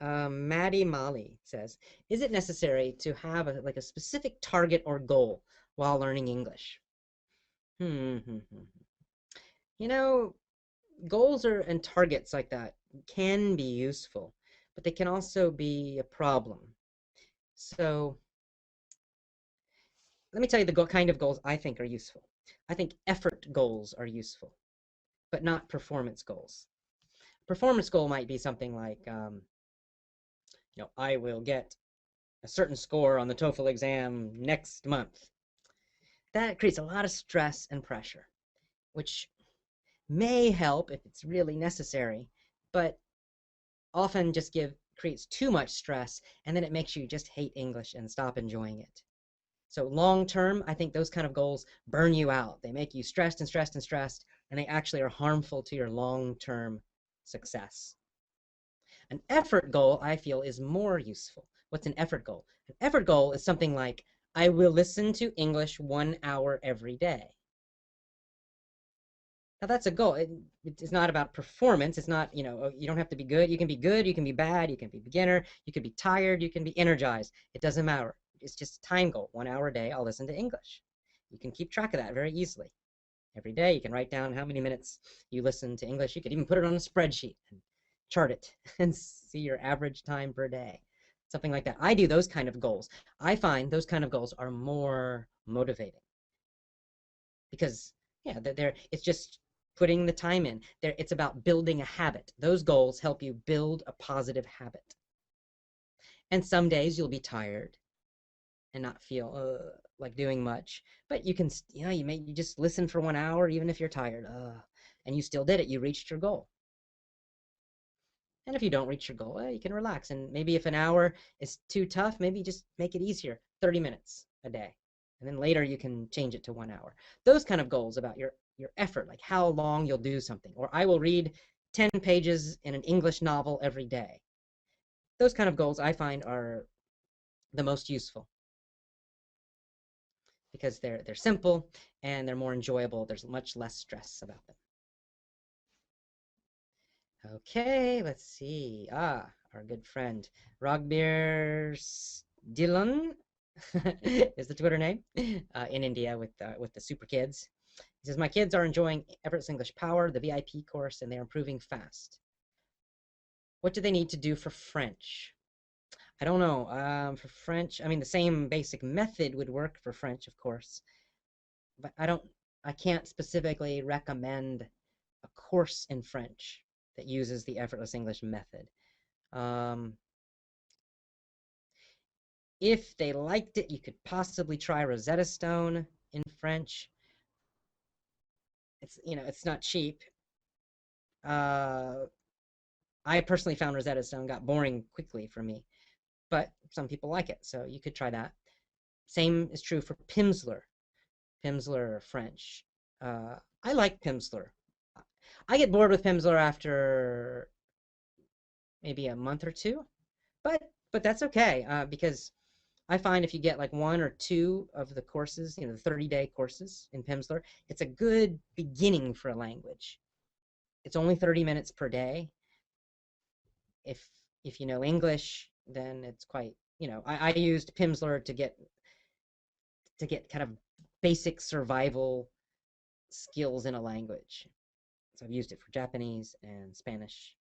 Maddie Molly says, is it necessary to have like a specific target or goal while learning English? Hmm. hmm, hmm, hmm. You know, goals are and targets like that can be useful, but they can also be a problem. So let me tell you the kind of goals I think are useful. I think effort goals are useful, but not performance goals. Performance goal might be something like, I will get a certain score on the TOEFL exam next month. That creates a lot of stress and pressure, which may help if it's really necessary, but often just creates too much stress, and then it makes you just hate English and stop enjoying it. So long term, I think those kind of goals burn you out. They make you stressed and stressed and stressed, and they actually are harmful to your long term success. An effort goal, I feel, is more useful. What's an effort goal? An effort goal is something like, I will listen to English 1 hour every day. Now that's a goal. It's not about performance. It's not, you don't have to be good. You can be good, you can be bad, you can be beginner, you can be tired, you can be energized. It doesn't matter. It's just a time goal. 1 hour a day, I'll listen to English. You can keep track of that very easily. Every day, you can write down how many minutes you listen to English. You could even put it on a spreadsheet and chart it and see your average time per day. Something like that. I do those kind of goals. I find those kind of goals are more motivating because yeah, it's just putting the time in. It's about building a habit. Those goals help you build a positive habit. And some days you'll be tired and not feel like doing much, but you can, you just listen for 1 hour, even if you're tired, and you still did it. You reached your goal. And if you don't reach your goal, you can relax. And maybe if an hour is too tough, maybe just make it easier, 30 minutes a day. And then later you can change it to 1 hour. Those kind of goals about your effort, like how long you'll do something, or I will read 10 pages in an English novel every day. Those kind of goals I find are the most useful because they're simple and they're more enjoyable. There's much less stress about them. Okay, let's see. Our good friend Rogbir Dillon is the Twitter name in India with the super kids. He says, my kids are enjoying Effortless English Power, the VIP course, and they're improving fast. What do they need to do for French? I don't know. For French, I mean, the same basic method would work for French, of course, but I can't specifically recommend a course in French that uses the Effortless English method. Um, if they liked it, you could possibly try Rosetta Stone in French. It's not cheap. Uh, I personally found Rosetta Stone got boring quickly for me, but some people like it, so you could try that. Same is true for Pimsleur French. I like Pimsleur. I get bored with Pimsleur after maybe a month or two, but that's okay because I find if you get like one or two of the courses, the 30-day courses in Pimsleur, it's a good beginning for a language. It's only 30 minutes per day. If you know English, then it's quite, I used Pimsleur to get kind of basic survival skills in a language. So I've used it for Japanese and Spanish.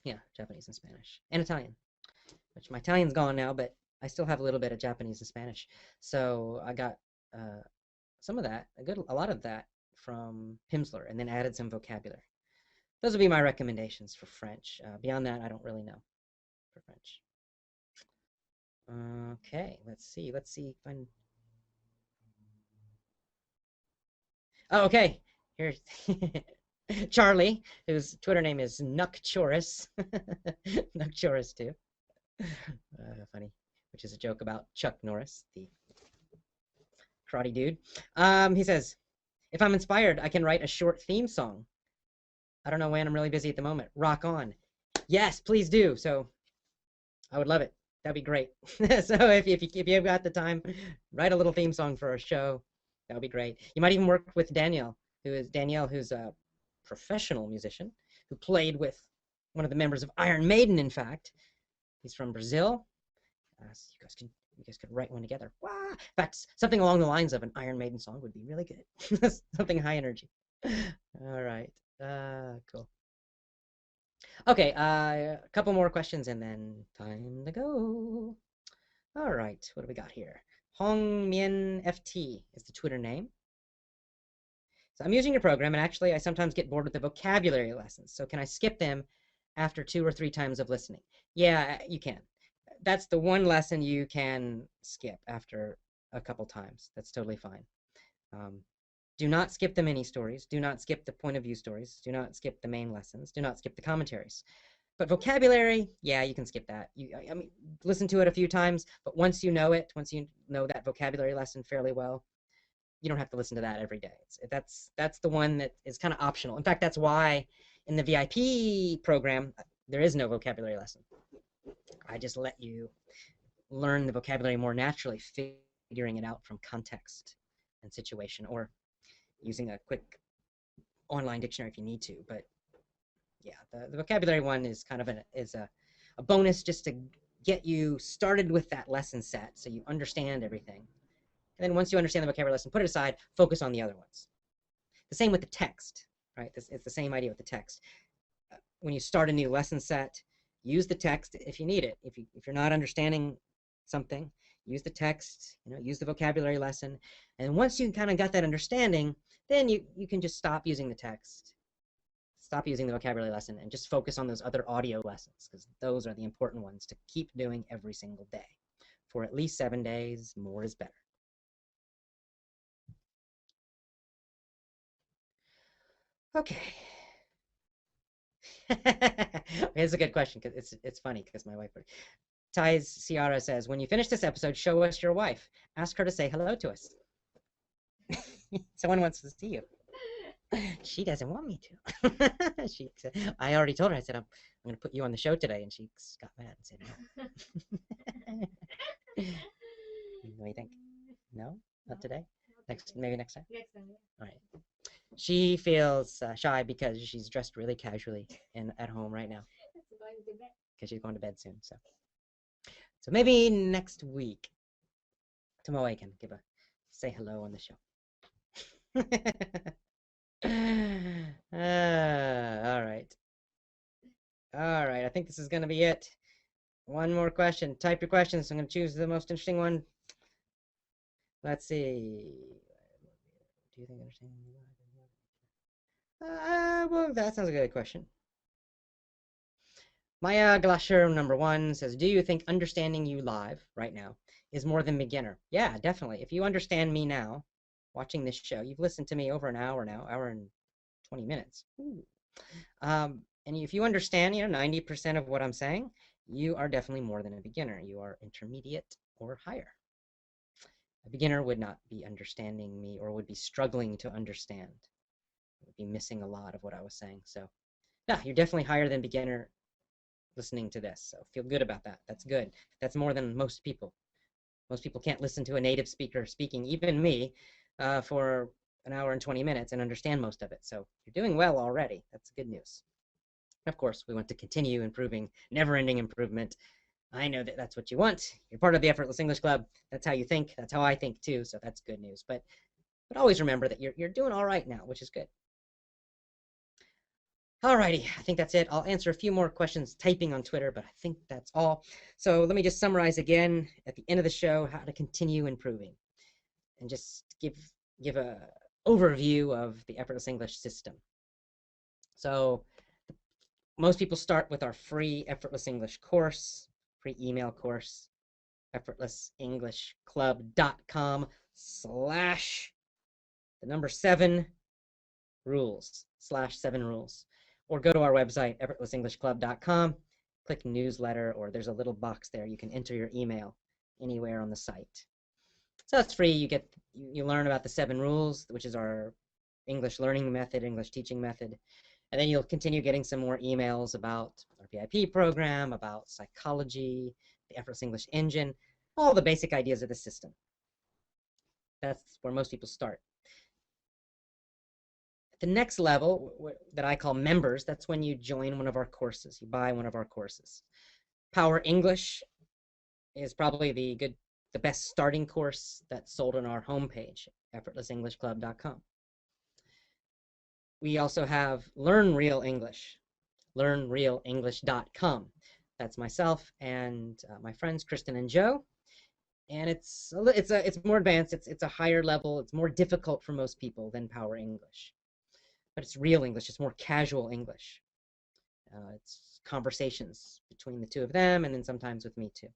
Yeah, Japanese and Spanish and Italian, which my Italian's gone now, but I still have a little bit of Japanese and Spanish. So I got some of that, a lot of that from Pimsleur, and then added some vocabulary. Those would be my recommendations for French. Beyond that, I don't really know for French. Okay, let's see. Let's see if I. Oh, okay. Here's Charlie, whose Twitter name is Nuckchorus. Nuckchorus too. Funny, which is a joke about Chuck Norris, the karate dude. He says, if I'm inspired, I can write a short theme song. I don't know when. I'm really busy at the moment. Rock on. Yes, please do. So I would love it. That'd be great. So if you've got the time, write a little theme song for our show. That would be great. You might even work with Danielle, who's a professional musician who played with one of the members of Iron Maiden, in fact. He's from Brazil. So you guys could write one together. Wow. In fact, something along the lines of an Iron Maiden song would be really good. Something high energy. All right. Cool. Okay, a couple more questions and then time to go. All right, what do we got here? Hong Mien FT is the Twitter name. So I'm using your program, and actually, I sometimes get bored with the vocabulary lessons. So can I skip them after 2 or 3 times of listening? Yeah, you can. That's the one lesson you can skip after a couple times. That's totally fine. Um, do not skip the mini stories. Do not skip the point of view stories. Do not skip the main lessons. Do not skip the commentaries. But vocabulary, yeah, you can skip that. I mean, listen to it a few times, but once you know it, once you know that vocabulary lesson fairly well, you don't have to listen to that every day. That's the one that is kind of optional. In fact, that's why in the VIP program there is no vocabulary lesson. I just let you learn the vocabulary more naturally, figuring it out from context and situation, or using a quick online dictionary if you need to. But yeah, the vocabulary one is kind of a bonus just to get you started with that lesson set so you understand everything. And then once you understand the vocabulary lesson, put it aside, focus on the other ones. The same with the text, right? It's the same idea with the text. When you start a new lesson set, use the text if you need it. If you're not understanding something, use the text, use the vocabulary lesson. And once you kind of got that understanding, then you can just stop using the text, stop using the vocabulary lesson, and just focus on those other audio lessons, because those are the important ones to keep doing every single day for at least 7 days. More is better. Okay. It's a good question because it's funny because my wife, Thais Ciara says, when you finish this episode, show us your wife. Ask her to say hello to us. Someone wants to see you. She doesn't want me to. She said, I already told her. I said, I'm going to put you on the show today, and she got mad and said no. What do you think? No, not today. Maybe next time. All right. She feels shy because she's dressed really casually and at home right now because she's going to bed soon. So maybe next week, tomorrow I can say hello on the show. All right. All right. I think this is going to be it. One more question. Type your questions. I'm going to choose the most interesting one. Let's see. Do you think understanding? Well, that sounds like a good question. Maya Glasher #1 says, do you think understanding you live right now is more than beginner? Yeah, definitely. If you understand me now, watching this show, you've listened to me over an hour now, hour and 20 minutes. And if you understand, 90% of what I'm saying, you are definitely more than a beginner. You are intermediate or higher. A beginner would not be understanding me or would be struggling to understand. Would be missing a lot of what I was saying. So, yeah, you're definitely higher than beginner listening to this. So feel good about that. That's good. That's more than most people. Most people can't listen to a native speaker speaking, even me, for an hour and 20 minutes and understand most of it. So you're doing well already. That's good news. Of course, we want to continue improving, never-ending improvement. I know that that's what you want. You're part of the Effortless English Club. That's how you think. That's how I think too. So that's good news. But always remember that you're doing all right now, which is good. Alrighty, I think that's it. I'll answer a few more questions typing on Twitter, but I think that's all. So let me just summarize again at the end of the show how to continue improving and just give a overview of the Effortless English system. So most people start with our free Effortless English course, free email course, effortlessenglishclub.com/7rules, or go to our website, effortlessenglishclub.com, click newsletter, or there's a little box there. You can enter your email anywhere on the site. So it's free. You learn about the 7 rules, which is our English learning method, English teaching method. And then you'll continue getting some more emails about our VIP program, about psychology, the Effortless English engine, all the basic ideas of the system. That's where most people start. The next level that I call members, that's when you join one of our courses, you buy one of our courses. Power English is probably the best starting course that's sold on our homepage, effortlessenglishclub.com. We also have Learn Real English, learnrealenglish.com. That's myself and my friends Kristen and Joe, and it's more advanced. It's a higher level. It's more difficult for most people than Power English, but it's real English. It's more casual English. It's conversations between the two of them, and then sometimes with me too.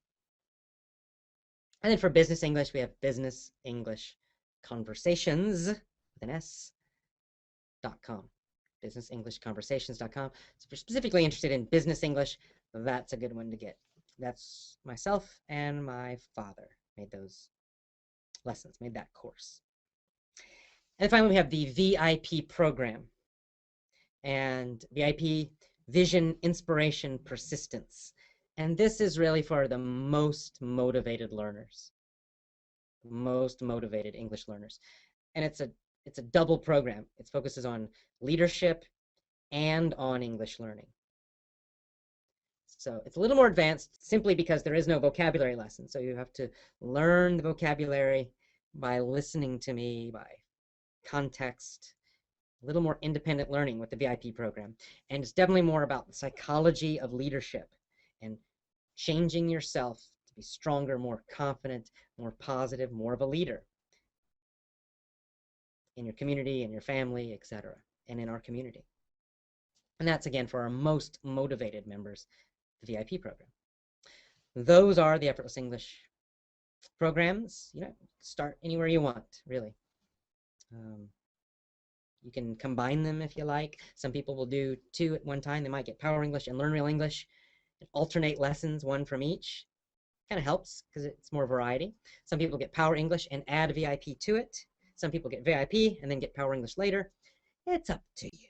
And then for business English, we have Business English Conversations with an S.com. BusinessEnglishConversations.com. So if you're specifically interested in business English, that's a good one to get. That's myself and my father made those lessons, made that course. And finally, we have the VIP program. And VIP, Vision, Inspiration, Persistence. And this is really for the most motivated learners, most motivated English learners. And it's a double program. It focuses on leadership and on English learning. So it's a little more advanced simply because there is no vocabulary lesson. So you have to learn the vocabulary by listening to me, by context, a little more independent learning with the VIP program. And it's definitely more about the psychology of leadership and changing yourself to be stronger, more confident, more positive, more of a leader in your community, in your family, etc., and in our community. And that's again for our most motivated members, the VIP program. Those are the Effortless English programs. Start anywhere you want, really. You can combine them if you like. Some people will do two at one time. They might get Power English and Learn Real English and alternate lessons, one from each. Kind of helps because it's more variety. Some people get Power English and add VIP to it. Some people get VIP and then get Power English later. It's up to you.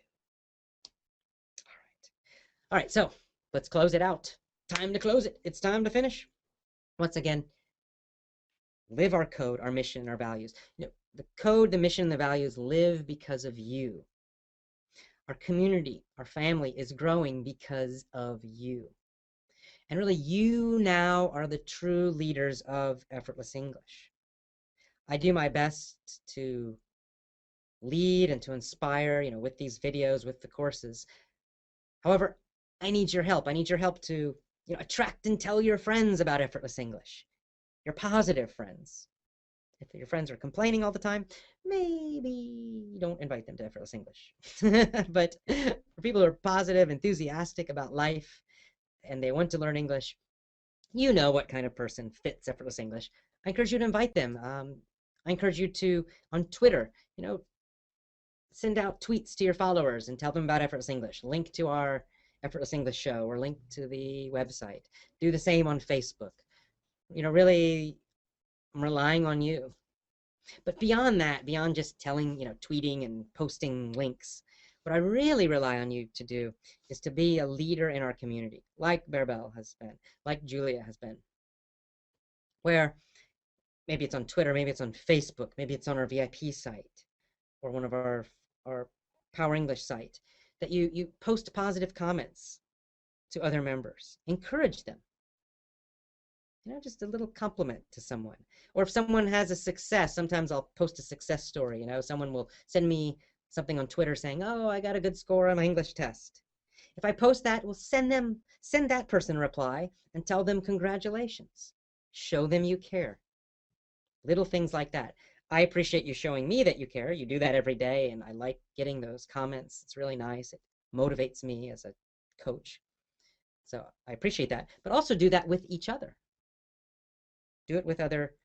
All right, so let's close it out. Time to close it. It's time to finish. Once again, live our code, our mission, and our values. The code, the mission, the values live because of you. Our community, our family is growing because of you. And really, you now are the true leaders of Effortless English. I do my best to lead and to inspire, with these videos, with the courses. However, I need your help. I need your help to, attract and tell your friends about Effortless English, your positive friends. If your friends are complaining all the time, maybe don't invite them to Effortless English. But for people who are positive, enthusiastic about life, and they want to learn English, you know what kind of person fits Effortless English. I encourage you to invite them. I encourage you to, on Twitter, send out tweets to your followers and tell them about Effortless English. Link to our Effortless English show or link to the website. Do the same on Facebook. Really, I'm relying on you. But beyond that, beyond just telling, tweeting and posting links, what I really rely on you to do is to be a leader in our community, like Berbel has been, like Julia has been, where maybe it's on Twitter, maybe it's on Facebook, maybe it's on our VIP site or one of our Power English site, that you post positive comments to other members. Encourage them. Just a little compliment to someone. Or if someone has a success, sometimes I'll post a success story. Someone will send me something on Twitter saying, oh, I got a good score on my English test. If I post that, we'll send that person a reply and tell them congratulations. Show them you care. Little things like that. I appreciate you showing me that you care. You do that every day, and I like getting those comments. It's really nice. It motivates me as a coach. So I appreciate that. But also do that with each other. Do it with other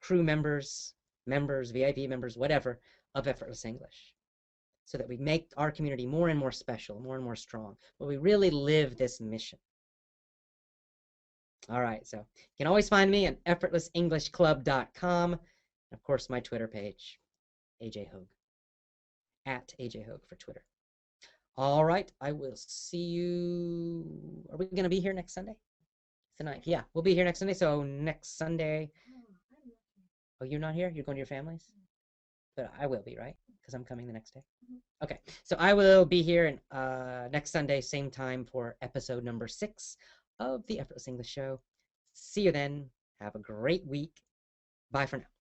crew members, VIP members, whatever, of Effortless English, so that we make our community more and more special, more and more strong, where we really live this mission. All right, so you can always find me at effortlessenglishclub.com. Of course, my Twitter page, ajhoge, at ajhoge for Twitter. All right, I will see you. Are we going to be here next Sunday? Tonight, yeah, we'll be here next Sunday. So next Sunday. Oh, you're not here? You're going to your families? But I will be, right? Because I'm coming the next day. Okay, so I will be here next Sunday, same time for episode number 6 of the Effortless English Show. See you then. Have a great week. Bye for now.